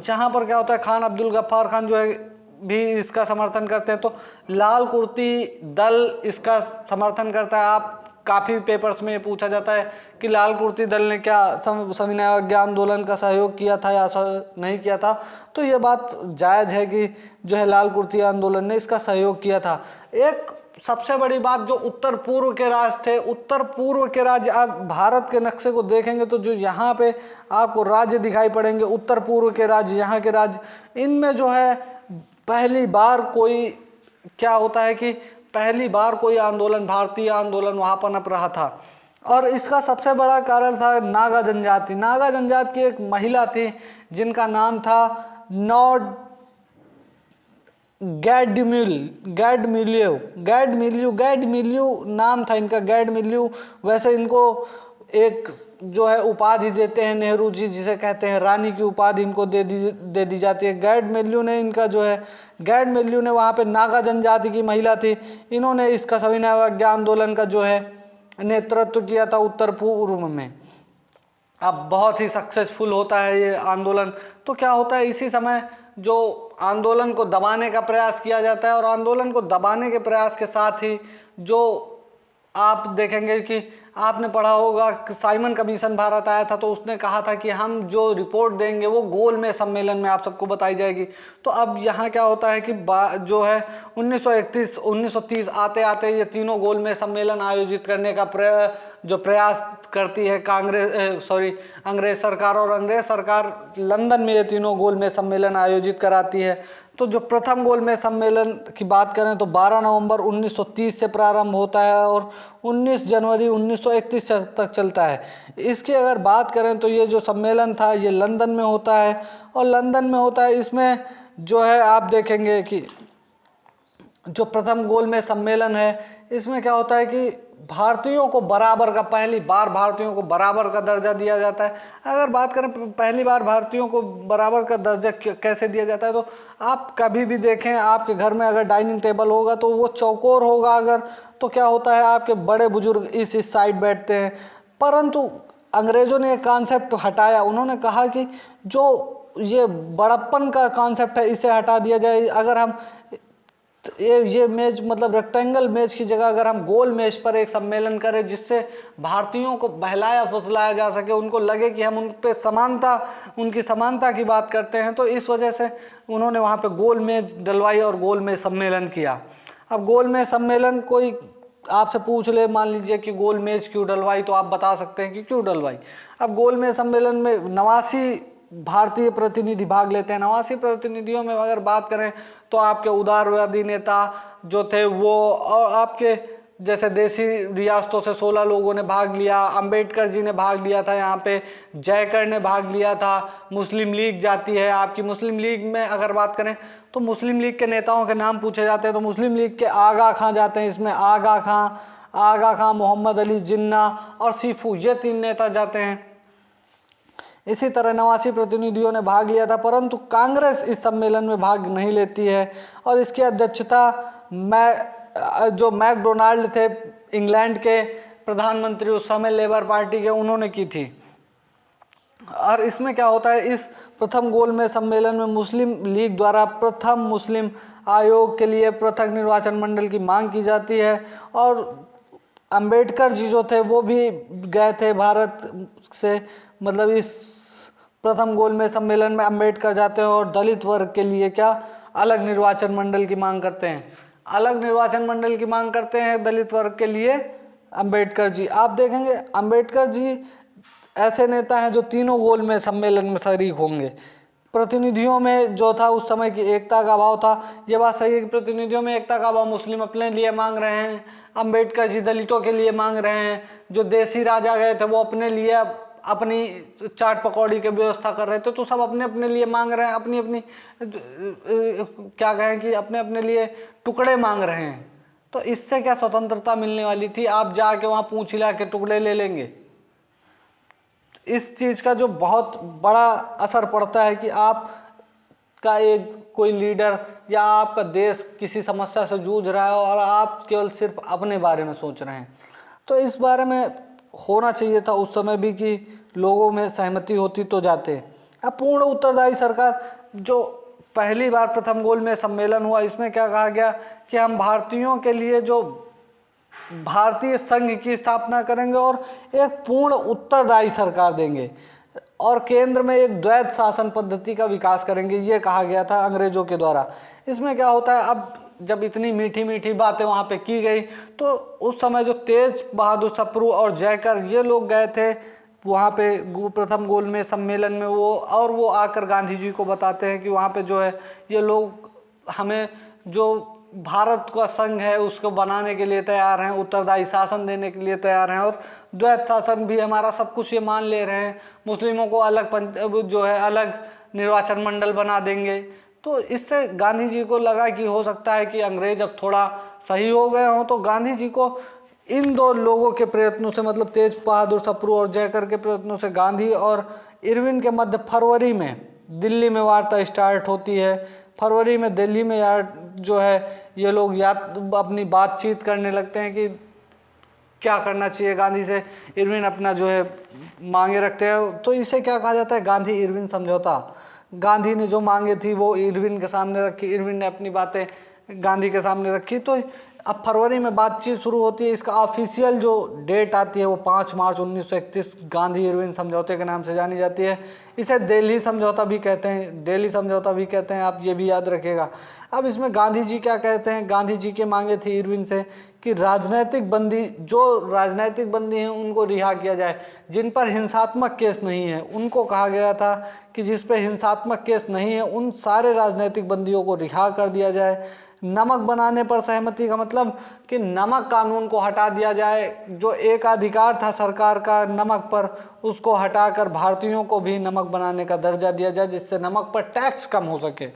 यहाँ पर क्या होता है, खान अब्दुल गफ्फार खान जो है भी इसका समर्थन करते हैं, तो लाल कुर्ती दल इसका समर्थन करता है। आप काफ़ी पेपर्स में ये पूछा जाता है कि लाल कुर्ती दल ने क्या सविनय अवज्ञा आंदोलन का सहयोग किया था या नहीं किया था, तो ये बात जायज़ है कि जो है लाल कुर्ती आंदोलन ने इसका सहयोग किया था। एक सबसे बड़ी बात, जो उत्तर पूर्व के राज्य थे, उत्तर पूर्व के राज्य, आप भारत के नक्शे को देखेंगे तो जो यहाँ पे आपको राज्य दिखाई पड़ेंगे, उत्तर पूर्व के राज्य, यहाँ के राज्य, इनमें जो है पहली बार कोई क्या होता है कि पहली बार कोई आंदोलन, भारतीय आंदोलन वहाँ पनप रहा था। और इसका सबसे बड़ा कारण था नागा जनजाति। नागा जनजाति की एक महिला थी जिनका नाम था नॉड गैडमिल्यू नाम था इनका, गैडमिल्यू। वैसे इनको एक जो है उपाधि देते हैं नेहरू जी, जिसे कहते हैं रानी की उपाधि इनको दे दी जाती है। गैडमिल्यू ने इनका जो है, गैडमिल्यू ने वहाँ पे नागा जनजाति की महिला थी, इन्होंने इसका सविनय अवज्ञा आंदोलन का जो है नेतृत्व किया था उत्तर पूर्व में। अब बहुत ही सक्सेसफुल होता है ये आंदोलन। तो क्या होता है, इसी समय जो आंदोलन को दबाने का प्रयास किया जाता है और आंदोलन को दबाने के प्रयास के साथ ही जो आप देखेंगे कि आपने पढ़ा होगा कि साइमन कमीशन भारत आया था, तो उसने कहा था कि हम जो रिपोर्ट देंगे वो गोलमेज सम्मेलन में आप सबको बताई जाएगी। तो अब यहाँ क्या होता है कि जो है 1930 आते आते ये तीनों गोलमेज सम्मेलन आयोजित करने का प्रयास करती है अंग्रेज सरकार, और अंग्रेज सरकार लंदन में ये तीनों गोलमेज सम्मेलन आयोजित कराती है। तो जो प्रथम गोलमेज सम्मेलन की बात करें तो 12 नवंबर 1930 से प्रारंभ होता है और 19 जनवरी 1931 तक चलता है। इसकी अगर बात करें तो ये जो सम्मेलन था ये लंदन में होता है, और लंदन में होता है, इसमें जो है आप देखेंगे कि जो प्रथम गोलमेज सम्मेलन है इसमें क्या होता है कि भारतीयों को बराबर का, पहली बार भारतीयों को बराबर का दर्जा दिया जाता है। अगर बात करें पहली बार भारतीयों को बराबर का दर्जा कैसे दिया जाता है, तो आप कभी भी देखें आपके घर में अगर डाइनिंग टेबल होगा तो वो चौकोर होगा, अगर तो क्या होता है आपके बड़े बुजुर्ग इस साइड बैठते हैं। परंतु अंग्रेज़ों ने एक कॉन्सेप्ट हटाया, उन्होंने कहा कि जो ये बड़प्पन का कॉन्सेप्ट है इसे हटा दिया जाए। अगर हम ये मेज मतलब रेक्टेंगल मेज की जगह अगर हम गोल मेज पर एक सम्मेलन करें जिससे भारतीयों को बहलाया फुसलाया जा सके, उनको लगे कि हम उन पे उनकी समानता की बात करते हैं, तो इस वजह से उन्होंने वहाँ पे गोल मेज डलवाई और गोल मेज सम्मेलन किया। अब गोल मेज सम्मेलन कोई आपसे पूछ ले, मान लीजिए कि गोल मेज क्यों डलवाई, तो आप बता सकते हैं कि क्यों डलवाई। अब गोल मेज सम्मेलन में 89 भारतीय प्रतिनिधि भाग लेते हैं। 89 प्रतिनिधियों में अगर बात करें तो आपके उदारवादी नेता जो थे वो, और आपके जैसे देसी रियासतों से 16 लोगों ने भाग लिया, अंबेडकर जी ने भाग लिया था यहाँ पे, जयकर ने भाग लिया था, मुस्लिम लीग जाती है आपकी। मुस्लिम लीग में अगर बात करें तो मुस्लिम लीग के नेताओं के नाम पूछे जाते हैं तो मुस्लिम लीग के आगा खां जाते हैं इसमें, आगा खां, मोहम्मद अली जिन्ना और सीफू, ये 3 नेता जाते हैं। इसी तरह 89 प्रतिनिधियों ने भाग लिया था, परंतु कांग्रेस इस सम्मेलन में भाग नहीं लेती है और इसकी अध्यक्षता जो मैकडोनाल्ड थे, इंग्लैंड के प्रधानमंत्री उस समय लेबर पार्टी के, उन्होंने की थी। और इसमें क्या होता है, इस प्रथम गोलमेज सम्मेलन में मुस्लिम लीग द्वारा प्रथम मुस्लिम आयोग के लिए पृथक निर्वाचन मंडल की मांग की जाती है और अंबेडकर जी जो थे वो भी गए थे भारत से, मतलब इस प्रथम गोलमेज सम्मेलन में अंबेडकर जाते हैं और दलित वर्ग के लिए क्या अलग निर्वाचन मंडल की मांग करते हैं, अलग निर्वाचन मंडल की मांग करते हैं दलित वर्ग के लिए अंबेडकर जी। आप देखेंगे अंबेडकर जी ऐसे नेता हैं जो तीनों गोलमेज सम्मेलन में शरीक होंगे। प्रतिनिधियों में जो था उस समय की एकता का अभाव था, ये बात सही है कि प्रतिनिधियों में एकता का अभाव, मुस्लिम अपने लिए मांग रहे हैं, अंबेडकर जी दलितों के लिए मांग रहे हैं, जो देसी राजा गए थे वो अपने लिए अपनी चाट पकौड़ी की व्यवस्था कर रहे थे, तो सब अपने अपने लिए मांग रहे हैं, अपनी अपनी क्या कहें कि अपने अपने लिए टुकड़े मांग रहे हैं। तो इससे क्या स्वतंत्रता मिलने वाली थी, आप जाके वहाँ पूंछ हिला के टुकड़े ले लेंगे। इस चीज़ का जो बहुत बड़ा असर पड़ता है कि आप का एक कोई लीडर या आपका देश किसी समस्या से जूझ रहा है और आप केवल सिर्फ अपने बारे में सोच रहे हैं। तो इस बारे में होना चाहिए था उस समय भी कि लोगों में सहमति होती तो जाते। अब पूर्ण उत्तरदायी सरकार, जो पहली बार प्रथम गोलमेज सम्मेलन हुआ, इसमें क्या कहा गया कि हम भारतीयों के लिए जो भारतीय संघ की स्थापना करेंगे और एक पूर्ण उत्तरदायी सरकार देंगे और केंद्र में एक द्वैध शासन पद्धति का विकास करेंगे, ये कहा गया था अंग्रेजों के द्वारा। इसमें क्या होता है, अब जब इतनी मीठी मीठी बातें वहाँ पे की गई तो उस समय जो तेज बहादुर सप्रू और जयकर ये लोग गए थे वहाँ पे प्रथम गोलमेज सम्मेलन में, वो आकर गांधी जी को बताते हैं कि वहाँ पे जो है ये लोग हमें जो भारत का संघ है उसको बनाने के लिए तैयार हैं, उत्तरदायी शासन देने के लिए तैयार हैं और द्वैध शासन भी हमारा, सब कुछ ये मान ले रहे हैं, मुस्लिमों को अलग निर्वाचन मंडल बना देंगे। तो इससे गांधी जी को लगा कि हो सकता है कि अंग्रेज अब थोड़ा सही हो गए हों, तो गांधी जी को इन 2 लोगों के प्रयत्नों से, मतलब तेज बहादुर सप्रू और जयकर के प्रयत्नों से गांधी और इरविन के मध्य फरवरी में दिल्ली में वार्ता स्टार्ट होती है। फरवरी में दिल्ली में जो है ये लोग अपनी बातचीत करने लगते हैं कि क्या करना चाहिए गांधी से। इरविन अपना जो है मांगे रखते हैं, तो इसे क्या कहा जाता है, गांधी इरविन समझौता। गांधी ने जो मांगे थी वो इरविन के सामने रखी, इरविन ने अपनी बातें गांधी के सामने रखी। तो अब फरवरी में बातचीत शुरू होती है। इसका ऑफिशियल जो डेट आती है वो 5 मार्च 1931 गांधी इरविन समझौते के नाम से जानी जाती है। इसे दिल्ली समझौता भी कहते हैं, दिल्ली समझौता भी कहते हैं, आप ये भी याद रखिएगा। अब इसमें गांधी जी क्या कहते हैं, गांधी जी के मांगे थे इरविन से कि राजनीतिक बंदी, जो राजनीतिक बंदी हैं उनको रिहा किया जाए, जिन पर हिंसात्मक केस नहीं है उनको कहा गया था कि जिस पे हिंसात्मक केस नहीं है उन सारे राजनीतिक बंदियों को रिहा कर दिया जाए। नमक बनाने पर सहमति का मतलब कि नमक कानून को हटा दिया जाए, जो एक अधिकार था सरकार का नमक पर, उसको हटाकर भारतीयों को भी नमक बनाने का दर्जा दिया जाए जिससे नमक पर टैक्स कम हो सके।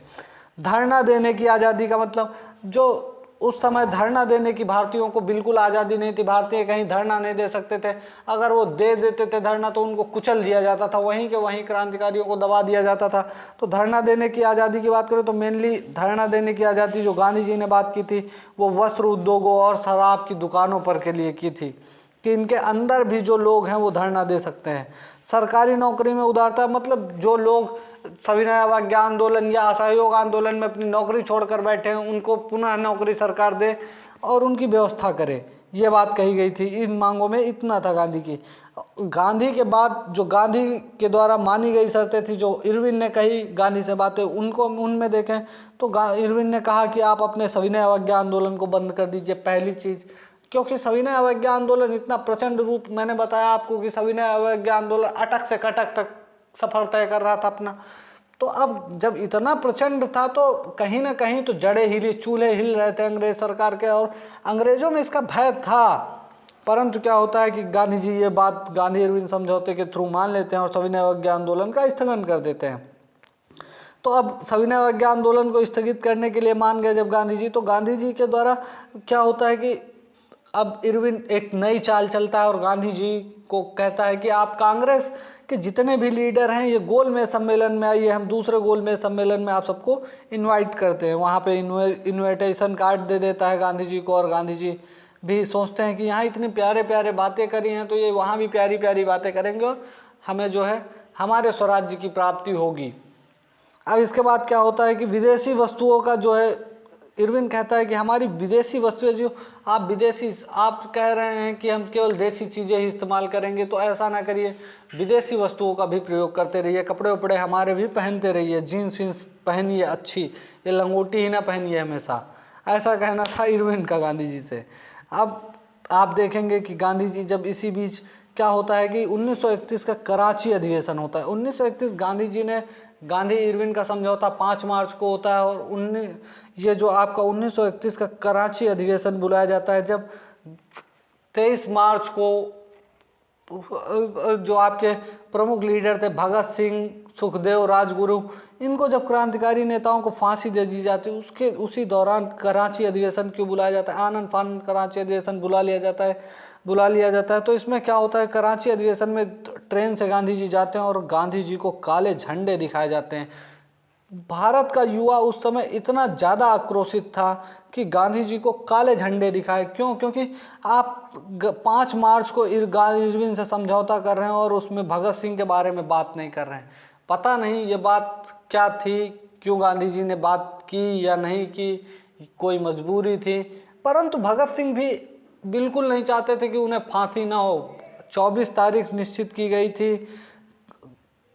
धरना देने की आज़ादी का मतलब, जो उस समय धरना देने की भारतीयों को बिल्कुल आज़ादी नहीं थी, भारतीय कहीं धरना नहीं दे सकते थे, अगर वो दे देते थे धरना तो उनको कुचल दिया जाता था, वहीं के वहीं क्रांतिकारियों को दबा दिया जाता था। तो धरना देने की आज़ादी की बात करें तो मेनली धरना देने की आज़ादी जो गांधी जी ने बात की थी वो वस्त्र उद्योगों और शराब की दुकानों पर के लिए की थी कि इनके अंदर भी जो लोग हैं वो धरना दे सकते हैं। सरकारी नौकरी में उदारता, मतलब जो लोग सविनय अवज्ञा आंदोलन या असहयोग आंदोलन में अपनी नौकरी छोड़कर बैठे हैं उनको पुनः नौकरी सरकार दे और उनकी व्यवस्था करे, ये बात कही गई थी। इन मांगों में इतना था गांधी की। गांधी के बाद जो गांधी के द्वारा मानी गई शर्तें थी, जो इरविन ने कही गांधी से बातें, उनको उनमें देखें तो इरविन ने कहा कि आप अपने सविनय अवज्ञा आंदोलन को बंद कर दीजिए, पहली चीज़, क्योंकि सविनय अवज्ञा आंदोलन इतना प्रचंड रूप, मैंने बताया आपको कि सविनय अवज्ञा आंदोलन अटक से कटक तक सफर तय कर रहा था अपना। तो अब जब इतना प्रचंड था तो कहीं ना कहीं तो जड़ें हिली, चूल्हे हिल रहे थे अंग्रेज सरकार के, और अंग्रेजों में इसका भय था। परंतु क्या होता है कि गांधी जी ये बात गांधी इरविन समझौते के थ्रू मान लेते हैं और सविनय अवज्ञा आंदोलन का स्थगन कर देते हैं। तो अब सविनय अवज्ञा आंदोलन को स्थगित करने के लिए मान गए जब गांधी जी, तो गांधी जी के द्वारा क्या होता है कि अब इरविन एक नई चाल चलता है और गांधी जी को कहता है कि आप कांग्रेस के जितने भी लीडर हैं ये गोलमेज सम्मेलन में आइए, हम दूसरे गोलमेज सम्मेलन में आप सबको इनवाइट करते हैं। वहाँ पे इनविटेशन कार्ड दे देता है गांधी जी को, और गांधी जी भी सोचते हैं कि यहाँ इतनी प्यारे प्यारे बातें करी हैं तो ये वहाँ भी प्यारी प्यारी बातें करेंगे और हमें जो है हमारे स्वराज्य की प्राप्ति होगी। अब इसके बाद क्या होता है कि विदेशी वस्तुओं का जो है, इरविन कहता है कि हमारी विदेशी वस्तुएं जो आप कह रहे हैं कि हम केवल देसी चीज़ें ही इस्तेमाल करेंगे, तो ऐसा ना करिए, विदेशी वस्तुओं का भी प्रयोग करते रहिए, कपड़े उपड़े हमारे भी पहनते रहिए, जीन्स वीन्स पहनिए अच्छी, ये लंगोटी ही ना पहनिए हमेशा। ऐसा कहना था इरविन का गांधी जी से। अब आप देखेंगे कि गांधी जी जब इसी बीच क्या होता है कि 1931 का कराची अधिवेशन होता है। 1931 गांधी जी ने गांधी इरविन का समझौता 5 मार्च को होता है, और ये जो आपका 1931 का कराची अधिवेशन बुलाया जाता है, जब 23 मार्च को जो आपके प्रमुख लीडर थे भगत सिंह, सुखदेव, राजगुरु, इनको जब क्रांतिकारी नेताओं को फांसी दे दी जाती है, उसी दौरान कराची अधिवेशन क्यों बुलाया जाता है, आनंद फानंद कराची अधिवेशन बुला लिया जाता है। तो इसमें क्या होता है, कराची अधिवेशन में ट्रेन से गांधी जी जाते हैं और गांधी जी को काले झंडे दिखाए जाते हैं। भारत का युवा उस समय इतना ज़्यादा आक्रोशित था कि गांधी जी को काले झंडे दिखाए। क्यों? क्योंकि आप 5 मार्च को इरविन से समझौता कर रहे हैं और उसमें भगत सिंह के बारे में बात नहीं कर रहे हैं। पता नहीं ये बात क्या थी, क्यों गांधी जी ने बात की या नहीं की, कोई मजबूरी थी। परंतु भगत सिंह भी बिल्कुल नहीं चाहते थे कि उन्हें फांसी ना हो। 24 तारीख निश्चित की गई थी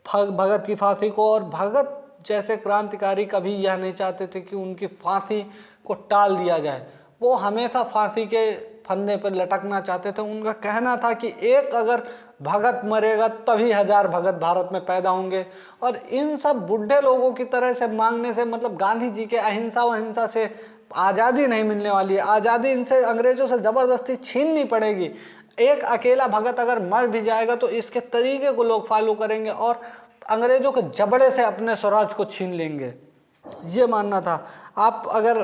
भगत की फांसी को, और भगत जैसे क्रांतिकारी कभी यह नहीं चाहते थे कि उनकी फांसी को टाल दिया जाए। वो हमेशा फांसी के फंदे पर लटकना चाहते थे। उनका कहना था कि एक अगर भगत मरेगा तभी 1000 भगत भारत में पैदा होंगे। और इन सब बुढ़े लोगों की तरह से मांगने से मतलब गांधी जी के अहिंसा व हिंसा से आज़ादी नहीं मिलने वाली है। आज़ादी इनसे अंग्रेजों से ज़बरदस्ती छीननी पड़ेगी। एक अकेला भगत अगर मर भी जाएगा तो इसके तरीके को लोग फॉलो करेंगे और अंग्रेजों के जबड़े से अपने स्वराज को छीन लेंगे, ये मानना था। आप अगर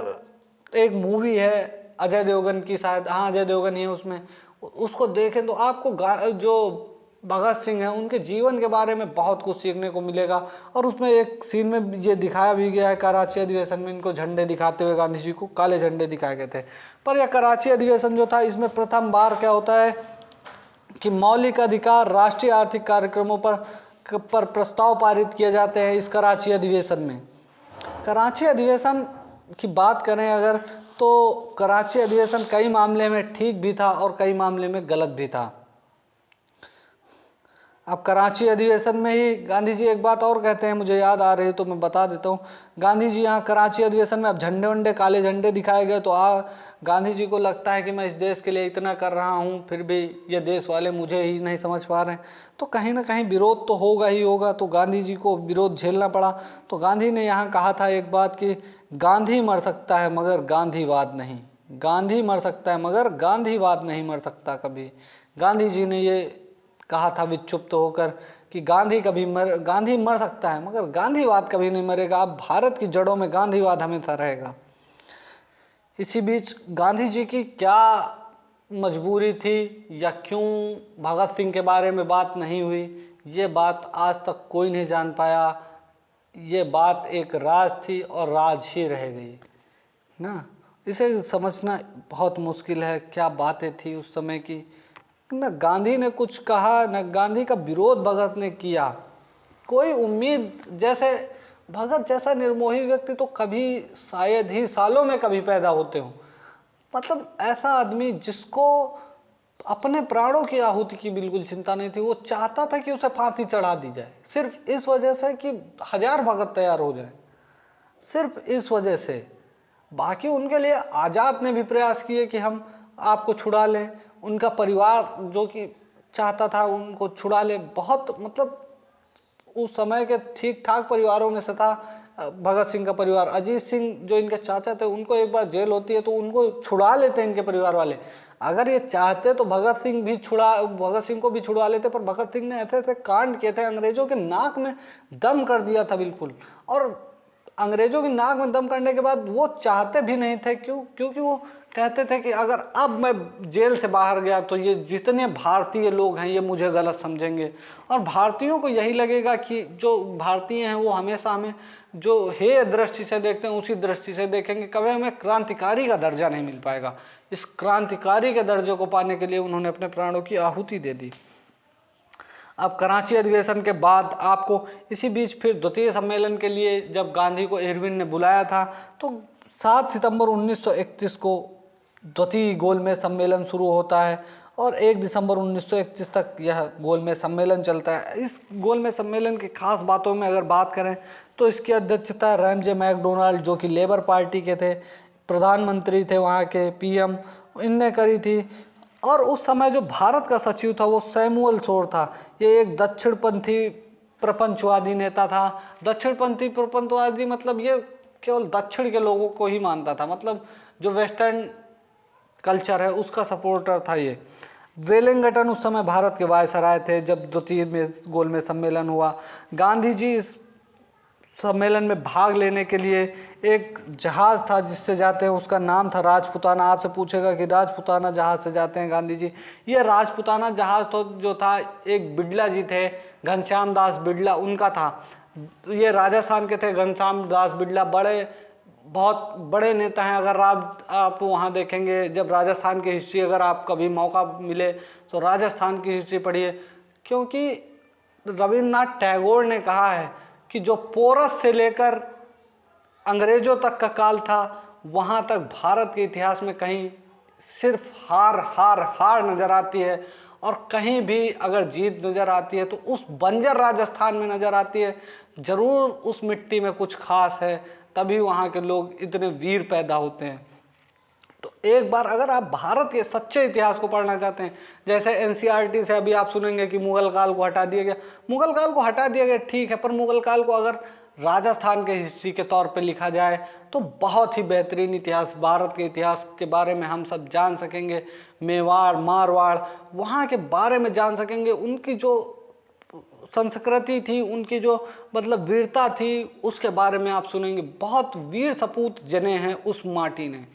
एक मूवी है अजय देवगन की, शायद हाँ अजय देवगन ही है उसमें, उसको देखें तो आपको जो भगत सिंह हैं उनके जीवन के बारे में बहुत कुछ सीखने को मिलेगा। और उसमें एक सीन में ये दिखाया भी गया है, कराची अधिवेशन में इनको झंडे दिखाते हुए गांधी जी को काले झंडे दिखाए गए थे। पर यह कराची अधिवेशन जो था, इसमें प्रथम बार क्या होता है कि मौलिक अधिकार राष्ट्रीय आर्थिक कार्यक्रमों पर प्रस्ताव पारित किए जाते हैं इस कराची अधिवेशन में। कराची अधिवेशन की बात करें अगर, तो कराची अधिवेशन कई मामले में ठीक भी था और कई मामले में गलत भी था। अब कराची अधिवेशन में ही गांधी जी एक बात और कहते हैं, मुझे याद आ रही है तो मैं बता देता हूँ। गांधी जी यहाँ कराची अधिवेशन में अब झंडे वंडे काले झंडे दिखाए गए, तो गांधी जी को लगता है कि मैं इस देश के लिए इतना कर रहा हूँ, फिर भी ये देश वाले मुझे ही नहीं समझ पा रहे हैं, तो कहीं ना कहीं विरोध तो होगा ही होगा। तो गांधी जी को विरोध झेलना पड़ा। तो गांधी ने यहाँ कहा था एक बात कि गांधी मर सकता है मगर गांधीवाद नहीं। गांधी मर सकता है मगर गांधीवाद नहीं मर सकता कभी। गांधी जी ने ये कहा था विक्षुब्ध होकर कि गांधी मर सकता है मगर गांधीवाद कभी नहीं मरेगा। अब भारत की जड़ों में गांधीवाद हमेशा रहेगा। इसी बीच गांधी जी की क्या मजबूरी थी या क्यों भगत सिंह के बारे में बात नहीं हुई, ये बात आज तक कोई नहीं जान पाया। ये बात एक राज थी और राज ही रह गई ना। इसे समझना बहुत मुश्किल है, क्या बातें थी उस समय की। न गांधी ने कुछ कहा, न गांधी का विरोध भगत ने किया। कोई उम्मीद, जैसे भगत जैसा निर्मोही व्यक्ति तो कभी शायद ही सालों में कभी पैदा होते हो। मतलब ऐसा आदमी जिसको अपने प्राणों की आहुति की बिल्कुल चिंता नहीं थी। वो चाहता था कि उसे फांसी चढ़ा दी जाए, सिर्फ इस वजह से कि 1000 भगत तैयार हो जाए, सिर्फ इस वजह से। बाकी उनके लिए आज़ाद ने भी प्रयास किए कि हम आपको छुड़ा लें। उनका परिवार जो कि चाहता था उनको छुड़ा ले, बहुत मतलब उस समय के ठीक ठाक परिवारों में से था भगत सिंह का परिवार। अजीत सिंह जो इनके चाचा थे, उनको एक बार जेल होती है तो उनको छुड़ा लेते हैं इनके परिवार वाले। अगर ये चाहते तो भगत सिंह को भी छुड़वा लेते, पर भगत सिंह ने ऐसे ऐसे कांड किए थे, अंग्रेजों के नाक में दम कर दिया था बिल्कुल। और अंग्रेजों की नाक में दम करने के बाद वो चाहते भी नहीं थे, क्योंकि वो कहते थे कि अगर अब मैं जेल से बाहर गया तो ये जितने भारतीय लोग हैं ये मुझे गलत समझेंगे, और भारतीयों को यही लगेगा कि जो भारतीय हैं वो हमेशा हमें जो हेय दृष्टि से देखते हैं उसी दृष्टि से देखेंगे, कभी हमें क्रांतिकारी का दर्जा नहीं मिल पाएगा। इस क्रांतिकारी के दर्जे को पाने के लिए उन्होंने अपने प्राणों की आहुति दे दी। अब कराची अधिवेशन के बाद आपको इसी बीच फिर द्वितीय सम्मेलन के लिए जब गांधी को इरविन ने बुलाया था, तो 7 सितंबर 1931 को द्वितीय गोलमेज सम्मेलन शुरू होता है और 1 दिसंबर 1931 तक यह गोलमेज सम्मेलन चलता है। इस गोलमेज सम्मेलन की खास बातों में अगर बात करें तो इसकी अध्यक्षता रैमजे मैकडोनाल्ड, जो कि लेबर पार्टी के थे, प्रधानमंत्री थे वहाँ के, पीएम, इनने करी थी। और उस समय जो भारत का सचिव था वो सैमुअल शोर था। ये एक दक्षिणपंथी प्रपंचवादी नेता था। दक्षिणपंथी प्रपंचवादी मतलब ये केवल दक्षिण के लोगों को ही मानता था, मतलब जो वेस्टर्न कल्चर है उसका सपोर्टर था ये। वेलिंगटन उस समय भारत के वायसराय थे जब द्वितीय गोलमेज सम्मेलन हुआ। गांधी जी इस सम्मेलन में भाग लेने के लिए एक जहाज़ था जिससे जाते हैं, उसका नाम था राजपुताना। आपसे पूछेगा कि राजपुताना जहाज़ से जाते हैं गांधी जी, ये राजपुताना जहाज़ तो जो था एक बिड़ला जी थे, घनश्याम दास बिड़ला, उनका था। ये राजस्थान के थे घनश्याम दास बिड़ला, बहुत बड़े नेता हैं। अगर आप वहाँ देखेंगे, जब राजस्थान की हिस्ट्री अगर आप कभी मौका मिले तो राजस्थान की हिस्ट्री पढ़िए, क्योंकि रविन्द्रनाथ टैगोर ने कहा है कि जो पोरस से लेकर अंग्रेजों तक का काल था, वहाँ तक भारत के इतिहास में कहीं सिर्फ हार हार हार नज़र आती है, और कहीं भी अगर जीत नज़र आती है तो उस बंजर राजस्थान में नज़र आती है। ज़रूर उस मिट्टी में कुछ खास है, तभी वहाँ के लोग इतने वीर पैदा होते हैं। तो एक बार अगर आप भारत के सच्चे इतिहास को पढ़ना चाहते हैं, जैसे एनसीईआरटी से अभी आप सुनेंगे कि मुगल काल को हटा दिया गया, मुगल काल को हटा दिया गया ठीक है, पर मुगल काल को अगर राजस्थान के हिस्ट्री के तौर पे लिखा जाए तो बहुत ही बेहतरीन इतिहास, भारत के इतिहास के बारे में हम सब जान सकेंगे। मेवाड़, मारवाड़, वहाँ के बारे में जान सकेंगे, उनकी जो संस्कृति थी, उनकी जो मतलब वीरता थी, उसके बारे में आप सुनेंगे। बहुत वीर सपूत जने हैं उस माटी ने।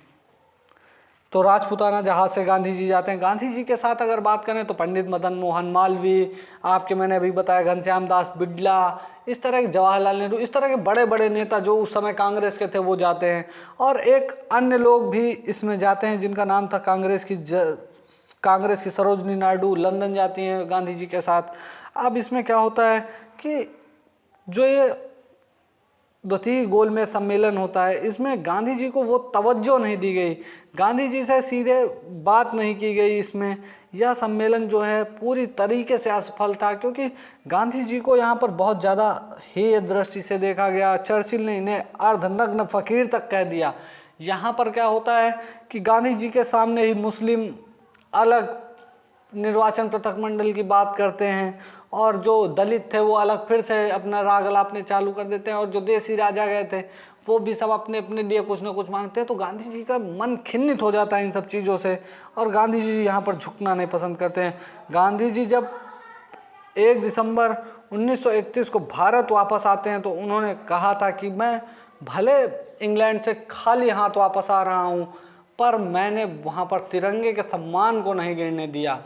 तो राजपुताना जहाज से गांधी जी जाते हैं। गांधी जी के साथ अगर बात करें तो पंडित मदन मोहन मालवीय, आपके मैंने अभी बताया घनश्याम दास बिड़ला, इस तरह के जवाहरलाल नेहरू, इस तरह के बड़े बड़े नेता जो उस समय कांग्रेस के थे वो जाते हैं। और एक अन्य लोग भी इसमें जाते हैं जिनका नाम था कांग्रेस की सरोजनी नायडू, लंदन जाती हैं गांधी जी के साथ। अब इसमें क्या होता है कि जो ये द्वितीय गोलमेज सम्मेलन होता है, इसमें गांधी जी को वो तवज्जो नहीं दी गई, गांधी जी से सीधे बात नहीं की गई। इसमें यह सम्मेलन जो है पूरी तरीके से असफल था, क्योंकि गांधी जी को यहाँ पर बहुत ज़्यादा हेय दृष्टि से देखा गया। चर्चिल ने इन्हें अर्धनग्न फकीर तक कह दिया। यहाँ पर क्या होता है कि गांधी जी के सामने ही मुस्लिम अलग निर्वाचन पृथक मंडल की बात करते हैं, और जो दलित थे वो अलग फिर से अपना राग अलापने चालू कर देते हैं, और जो देसी राजा गए थे वो भी सब अपने अपने लिए कुछ ना कुछ मांगते हैं। तो गांधी जी का मन खिन्नित हो जाता है इन सब चीज़ों से, और गांधी जी यहाँ पर झुकना नहीं पसंद करते हैं। गांधी जी जब 1 दिसंबर 1931 को भारत वापस आते हैं तो उन्होंने कहा था कि मैं भले इंग्लैंड से खाली हाथ वापस आ रहा हूँ, पर मैंने वहाँ पर तिरंगे के सम्मान को नहीं गिरने दिया।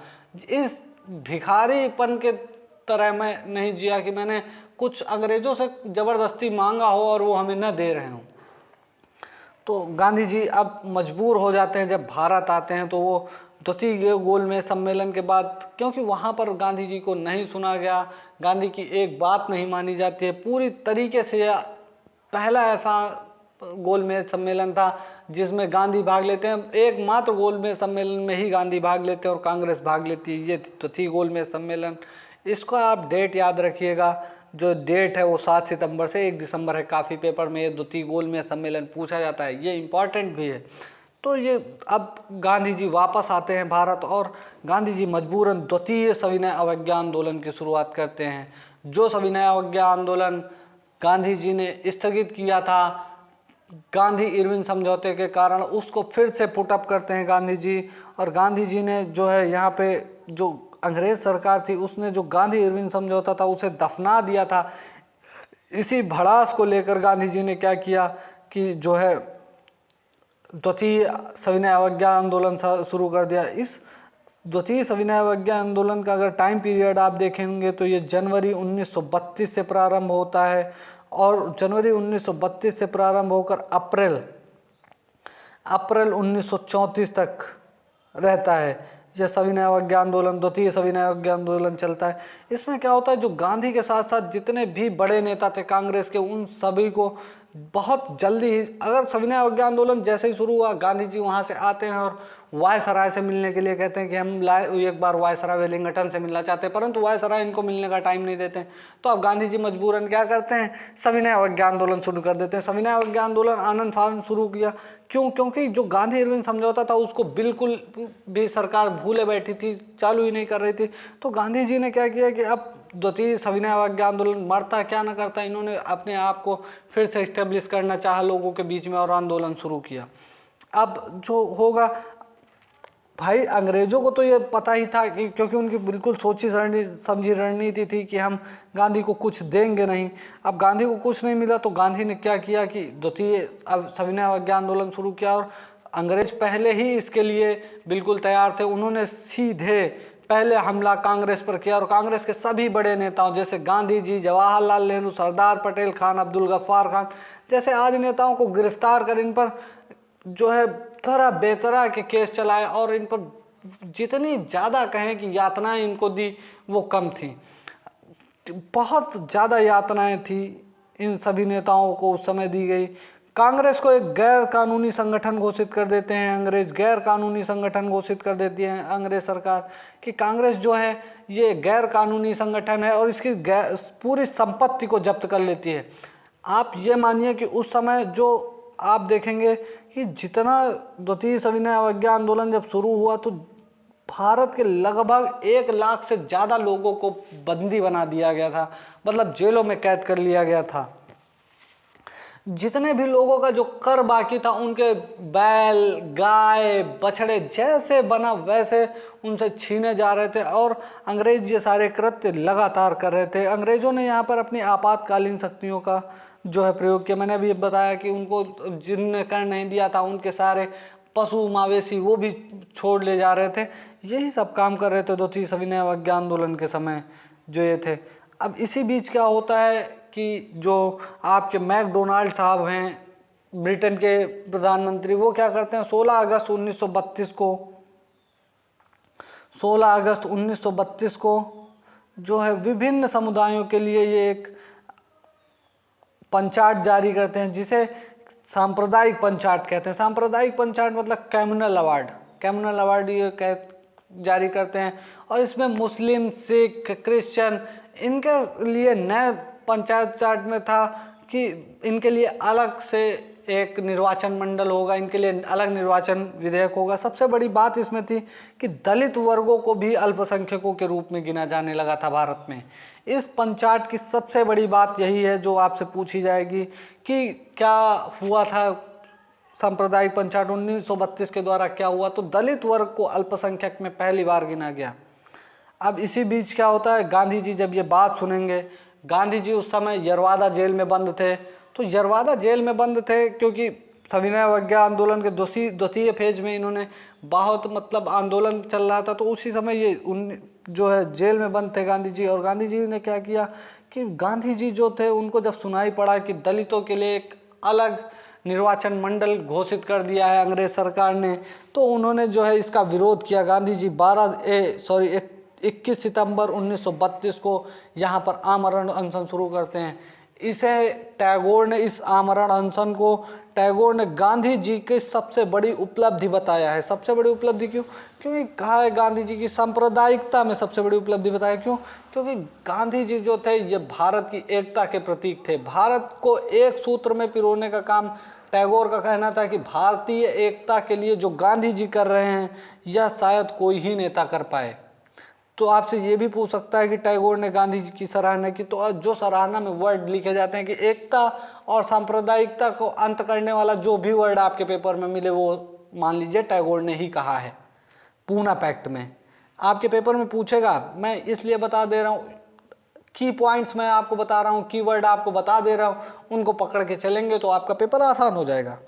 इस भिखारीपन के तरह मैं नहीं जिया कि मैंने कुछ अंग्रेजों से ज़बरदस्ती मांगा हो और वो हमें न दे रहे हों। तो गांधी जी अब मजबूर हो जाते हैं, जब भारत आते हैं तो वो द्वितीय गोलमेज सम्मेलन के बाद, क्योंकि वहाँ पर गांधी जी को नहीं सुना गया, गांधी की एक बात नहीं मानी जाती है पूरी तरीके से। यह पहला ऐसा गोलमेज सम्मेलन था जिसमें गांधी भाग लेते हैं। एकमात्र गोलमेज सम्मेलन में ही गांधी भाग लेते हैं और कांग्रेस भाग लेती है। ये द्वितीय गोलमेज सम्मेलन, इसको आप डेट याद रखिएगा। जो डेट है वो 7 सितंबर से 1 दिसंबर है। काफ़ी पेपर में ये द्वितीय गोलमेज सम्मेलन पूछा जाता है, ये इम्पॉर्टेंट भी है। तो ये अब गांधी जी वापस आते हैं भारत और गांधी जी मजबूरन द्वितीय सविनय अवज्ञा आंदोलन की शुरुआत करते हैं। जो सविनय अवज्ञा आंदोलन गांधी जी ने स्थगित किया था गांधी इरविन समझौते के कारण, उसको फिर से पुटअप करते हैं गांधी जी। और गांधी जी ने जो है यहाँ पे जो अंग्रेज सरकार थी उसने जो गांधी इरविन समझौता था उसे दफना दिया था। इसी भड़ास को लेकर गांधी जी ने क्या किया कि जो है द्वितीय सविनय अवज्ञा आंदोलन शुरू कर दिया। इस द्वितीय सविनय अवज्ञा आंदोलन का अगर टाइम पीरियड आप देखेंगे तो ये जनवरी 1932 से प्रारंभ होता है और जनवरी 1932 से प्रारंभ होकर अप्रैल 1934 तक रहता है। यह सविनय अवज्ञा आंदोलन, द्वितीय सविनय अवज्ञा आंदोलन चलता है। इसमें क्या होता है, जो गांधी के साथ साथ जितने भी बड़े नेता थे कांग्रेस के, उन सभी को बहुत जल्दी ही, अगर सविनय अवज्ञा आंदोलन जैसे ही शुरू हुआ गांधी जी वहाँ से आते हैं और वायसराय से मिलने के लिए कहते हैं कि हम एक बार वायसराय वेलिंगटन से मिलना चाहते हैं, परंतु वायसराय इनको मिलने का टाइम नहीं देते हैं। तो अब गांधी जी मजबूरन क्या करते हैं, सविनय अवज्ञा आंदोलन शुरू कर देते हैं। सविनय अवज्ञा आंदोलन आनंद फानंद शुरू किया। क्यों? क्योंकि जो गांधी इरविन समझौता था उसको बिल्कुल भी सरकार भूले बैठी थी, चालू ही नहीं कर रही थी। तो गांधी जी ने क्या किया कि अब द्वितीय सविनय अवज्ञा आंदोलन मरता क्या ना करता, इन्होंने अपने आप को फिर से इस्टेब्लिश करना चाहा लोगों के बीच में और आंदोलन शुरू किया। अब जो होगा भाई, अंग्रेजों को तो ये पता ही था कि क्योंकि उनकी बिल्कुल सोची समझी रणनीति थी कि हम गांधी को कुछ देंगे नहीं। अब गांधी को कुछ नहीं मिला तो गांधी ने क्या किया कि द्वितीय सविनय अवज्ञा आंदोलन शुरू किया। और अंग्रेज पहले ही इसके लिए बिल्कुल तैयार थे। उन्होंने सीधे पहले हमला कांग्रेस पर किया और कांग्रेस के सभी बड़े नेताओं जैसे गांधी जी, जवाहरलाल नेहरू, सरदार पटेल, खान अब्दुल गफ्फार खान जैसे आदि नेताओं को गिरफ्तार कर इन पर जो है तरह बेतरह के केस चलाए और इन पर जितनी ज़्यादा कहें कि यातनाएं इनको दी वो कम थी। बहुत ज़्यादा यातनाएं थी इन सभी नेताओं को उस समय दी गई। कांग्रेस को एक गैर कानूनी संगठन घोषित कर देते हैं अंग्रेज, गैर कानूनी संगठन घोषित कर देती है अंग्रेज सरकार कि कांग्रेस जो है ये गैर कानूनी संगठन है और इसकी पूरी संपत्ति को जब्त कर लेती है। आप ये मानिए कि उस समय जो आप देखेंगे कि जितना द्वितीय सविनय अवज्ञा आंदोलन जब शुरू हुआ तो भारत के लगभग 1 लाख से ज़्यादा लोगों को बंदी बना दिया गया था, मतलब जेलों में कैद कर लिया गया था। जितने भी लोगों का जो कर बाकी था उनके बैल, गाय, बछड़े जैसे बना वैसे उनसे छीने जा रहे थे और अंग्रेज ये सारे कृत्य लगातार कर रहे थे। अंग्रेजों ने यहाँ पर अपनी आपातकालीन शक्तियों का जो है प्रयोग किया। मैंने अभी बताया कि उनको जिनने कर नहीं दिया था उनके सारे पशु मवेशी वो भी छोड़ ले जा रहे थे। यही सब काम कर रहे थे द्वितीय सविनय अवज्ञा आंदोलन के समय जो ये थे। अब इसी बीच क्या होता है कि जो आपके मैकडोनाल्ड साहब हैं ब्रिटेन के प्रधानमंत्री, वो क्या करते हैं 16 अगस्त 1932 को जो है विभिन्न समुदायों के लिए ये एक पंचाट जारी करते हैं जिसे सांप्रदायिक पंचाट कहते हैं। सांप्रदायिक पंचाट मतलब कम्युनल अवार्ड ये जारी करते हैं और इसमें मुस्लिम, सिख, क्रिश्चियन इनके लिए नए पंचायत चार्ट में था कि इनके लिए अलग से एक निर्वाचन मंडल होगा, इनके लिए अलग निर्वाचन विधेयक होगा। सबसे बड़ी बात इसमें थी कि दलित वर्गों को भी अल्पसंख्यकों के रूप में गिना जाने लगा था भारत में। इस पंचाट की सबसे बड़ी बात यही है जो आपसे पूछी जाएगी कि क्या हुआ था सांप्रदायिक पंचाट 1932 के द्वारा क्या हुआ, तो दलित वर्ग को अल्पसंख्यक में पहली बार गिना गया। अब इसी बीच क्या होता है, गांधी जी जब ये बात सुनेंगे, गांधी जी उस समय यरवादा जेल में बंद थे। तो यरवादा जेल में बंद थे क्योंकि सविनय अवज्ञा आंदोलन के द्वितीय फेज में इन्होंने बहुत मतलब आंदोलन चल रहा था, तो उसी समय ये जो है जेल में बंद थे गांधी जी। और गांधी जी ने क्या किया कि गांधी जी जो थे उनको जब सुनाई पड़ा कि दलितों के लिए एक अलग निर्वाचन मंडल घोषित कर दिया है अंग्रेज सरकार ने, तो उन्होंने जो है इसका विरोध किया। गांधी जी 21 सितंबर 1932 को यहाँ पर आमरण अनशन शुरू करते हैं। इसे टैगोर ने, इस आमरण अनशन को टैगोर ने गांधी जी की सबसे बड़ी उपलब्धि बताया है। सबसे बड़ी उपलब्धि क्यों? क्योंकि कहा है गांधी जी की सांप्रदायिकता में सबसे बड़ी उपलब्धि बताया। क्यों? क्योंकि गांधी जी जो थे ये भारत की एकता के प्रतीक थे। भारत को एक सूत्र में पिरोने का काम टैगोर का कहना था कि भारतीय एकता के लिए जो गांधी जी कर रहे हैं यह शायद कोई ही नेता कर पाए। तो आपसे ये भी पूछ सकता है कि टैगोर ने गांधी जी की सराहना की, तो जो सराहना में वर्ड लिखे जाते हैं कि एकता और सांप्रदायिकता को अंत करने वाला जो भी वर्ड आपके पेपर में मिले वो मान लीजिए टैगोर ने ही कहा है पूना पैक्ट में। आपके पेपर में पूछेगा, मैं इसलिए बता दे रहा हूँ, की पॉइंट्स मैं आपको बता रहा हूँ, कीवर्ड आपको बता दे रहा हूँ, उनको पकड़ के चलेंगे तो आपका पेपर आसान हो जाएगा।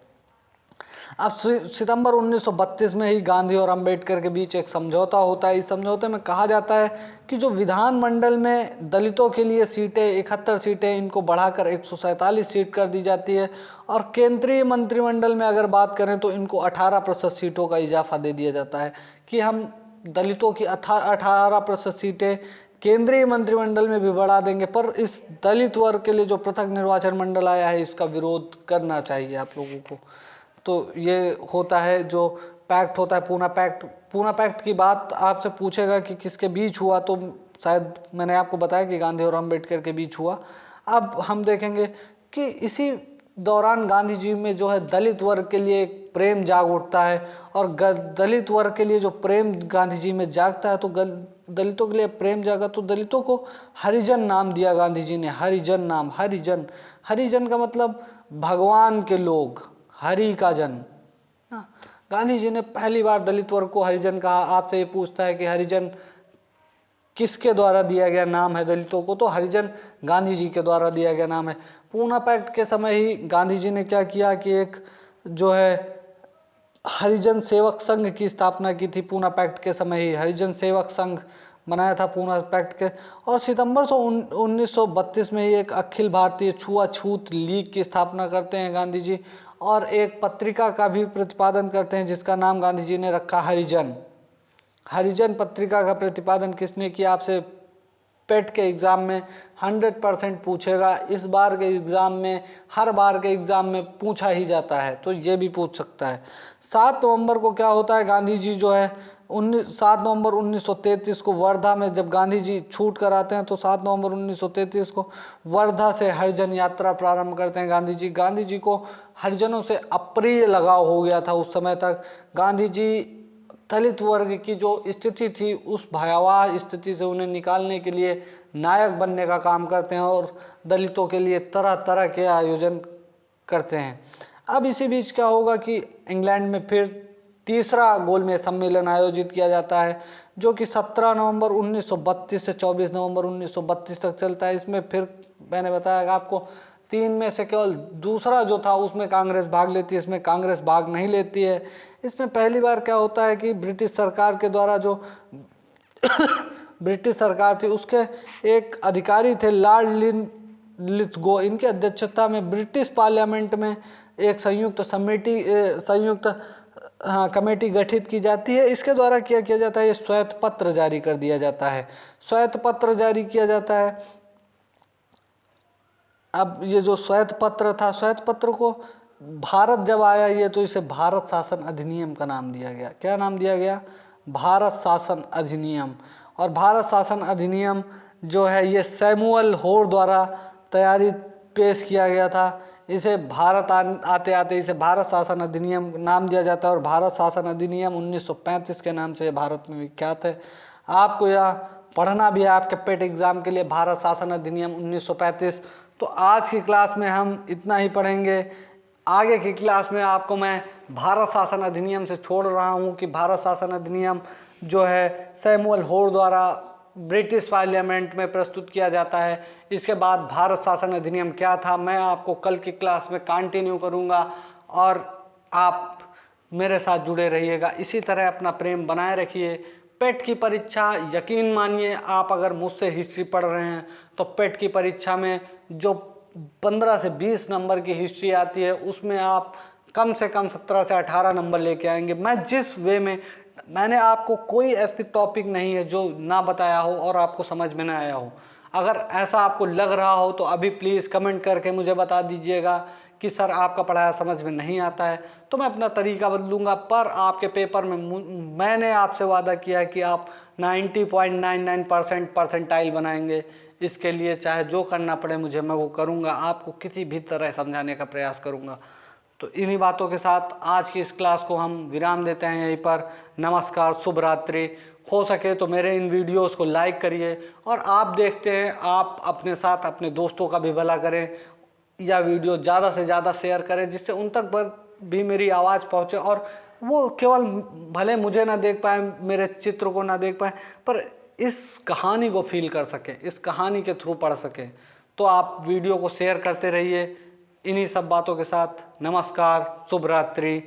अब सितंबर 1932 में ही गांधी और अंबेडकर के बीच एक समझौता होता है। इस समझौते में कहा जाता है कि जो विधानमंडल में दलितों के लिए सीटें 71 सीटें, इनको बढ़ाकर 147 सीट कर दी जाती है, और केंद्रीय मंत्रिमंडल में अगर बात करें तो इनको 18% सीटों का इजाफा दे दिया जाता है कि हम दलितों की 18% सीटें केंद्रीय मंत्रिमंडल में भी बढ़ा देंगे। पर इस दलित वर्ग के लिए जो पृथक निर्वाचन मंडल आया है इसका विरोध करना चाहिए आप लोगों को। तो ये होता है जो पैक्ट होता है पूना पैक्ट। पूना पैक्ट की बात आपसे पूछेगा कि किसके बीच हुआ, तो शायद मैंने आपको बताया कि गांधी और अंबेडकर के बीच हुआ। अब हम देखेंगे कि इसी दौरान गांधी जी में जो है दलित वर्ग के लिए एक प्रेम जाग उठता है, और दलित वर्ग के लिए जो प्रेम गांधी जी में जागता है, तो दलितों के लिए प्रेम जागा तो दलितों को हरिजन नाम दिया गांधी जी ने। हरिजन नाम, हरिजन, हरिजन का मतलब भगवान के लोग, हरि का जन। गांधी जी ने पहली बार दलित वर्ग को हरिजन कहा। आपसे ये पूछता है कि हरिजन किसके द्वारा दिया गया नाम है दलितों को, तो हरिजन गांधी जी के द्वारा दिया गया नाम है। पूना पैक्ट के समय ही गांधी जी ने क्या किया कि एक जो है हरिजन सेवक संघ की स्थापना की थी। पूना पैक्ट के समय ही हरिजन सेवक संघ बनाया था पूना पैक्ट के। और सितंबर 1932 में ही एक अखिल भारतीय छुआछूत लीग की स्थापना करते हैं गांधी जी, और एक पत्रिका का भी प्रतिपादन करते हैं जिसका नाम गांधी जी ने रखा हरिजन। हरिजन पत्रिका का प्रतिपादन किसने किया, आपसे पेट के एग्ज़ाम में 100% पूछेगा। इस बार के एग्ज़ाम में, हर बार के एग्ज़ाम में पूछा ही जाता है, तो ये भी पूछ सकता है। 7 नवंबर को क्या होता है, गांधी जी जो है 7 नवंबर 1933 को वर्धा में जब गांधी जी छूट कर आते हैं, तो 7 नवंबर 1933 को वर्धा से हरिजन यात्रा प्रारंभ करते हैं गांधी जी। गांधी जी को हरिजनों से अप्रिय लगाव हो गया था उस समय तक। गांधी जी दलित वर्ग की जो स्थिति थी उस भयावह स्थिति से उन्हें निकालने के लिए नायक बनने का काम करते हैं, और दलितों के लिए तरह तरह के आयोजन करते हैं। अब इसी बीच क्या होगा कि इंग्लैंड में फिर तीसरा गोलमेज सम्मेलन आयोजित किया जाता है, जो कि 17 नवंबर 1932 से 24 नवंबर 1932 तक चलता है। इसमें फिर मैंने बताया आपको 3 में से केवल दूसरा जो था उसमें कांग्रेस भाग लेती है, इसमें कांग्रेस भाग नहीं लेती है। इसमें पहली बार क्या होता है कि ब्रिटिश सरकार के द्वारा जो ब्रिटिश सरकार थी उसके एक अधिकारी थे लॉर्ड लिथगो, इनकी अध्यक्षता में ब्रिटिश पार्लियामेंट में एक संयुक्त कमेटी गठित की जाती है। इसके द्वारा क्या किया जाता है, ये श्वेत पत्र जारी कर दिया जाता है। श्वेत पत्र जारी किया जाता है। अब ये जो श्वेत पत्र था, श्वेत पत्र को भारत जब आया ये, तो इसे भारत शासन अधिनियम का नाम दिया गया। क्या नाम दिया गया, भारत शासन अधिनियम। और भारत शासन अधिनियम जो है ये सैमुअल होर द्वारा तैयारी पेश किया गया था। इसे भारत आते आते इसे भारत शासन अधिनियम नाम दिया जाता है, और भारत शासन अधिनियम 1935 के नाम से भारत में विख्यात है। आपको यह पढ़ना भी है आपके पेट एग्जाम के लिए, भारत शासन अधिनियम 1935। तो आज की क्लास में हम इतना ही पढ़ेंगे। आगे की क्लास में आपको मैं भारत शासन अधिनियम से छोड़ रहा हूं कि भारत शासन अधिनियम जो है सैमुअल होर द्वारा ब्रिटिश पार्लियामेंट में प्रस्तुत किया जाता है। इसके बाद भारत शासन अधिनियम क्या था मैं आपको कल की क्लास में कंटिन्यू करूंगा, और आप मेरे साथ जुड़े रहिएगा। इसी तरह अपना प्रेम बनाए रखिए। पेट की परीक्षा, यकीन मानिए आप अगर मुझसे हिस्ट्री पढ़ रहे हैं तो पेट की परीक्षा में जो 15 से 20 नंबर की हिस्ट्री आती है उसमें आप कम से कम 17 से 18 नंबर लेके आएंगे। मैं जिस वे में, मैंने आपको कोई ऐसी टॉपिक नहीं है जो ना बताया हो और आपको समझ में ना आया हो। अगर ऐसा आपको लग रहा हो तो अभी प्लीज़ कमेंट करके मुझे बता दीजिएगा कि सर आपका पढ़ाया समझ में नहीं आता है, तो मैं अपना तरीका बदलूंगा। पर आपके पेपर में मैंने आपसे वादा किया है कि आप 90.99% परसेंटाइल बनाएंगे। इसके लिए चाहे जो करना पड़े मुझे, मैं वो करूंगा। आपको किसी भी तरह समझाने का प्रयास करूंगा। तो इन्हीं बातों के साथ आज की इस क्लास को हम विराम देते हैं यहीं पर। नमस्कार, शुभ रात्रि। हो सके तो मेरे इन वीडियोस को लाइक करिए, और आप देखते हैं आप अपने साथ अपने दोस्तों का भी भला करें, या वीडियो ज़्यादा से ज़्यादा शेयर करें जिससे उन तक भी मेरी आवाज़ पहुँचे, और वो केवल भले मुझे ना देख पाए, मेरे चित्र को ना देख पाए, पर इस कहानी को फील कर सके, इस कहानी के थ्रू पढ़ सके। तो आप वीडियो को शेयर करते रहिए। इन्हीं सब बातों के साथ नमस्कार, शुभ रात्रि।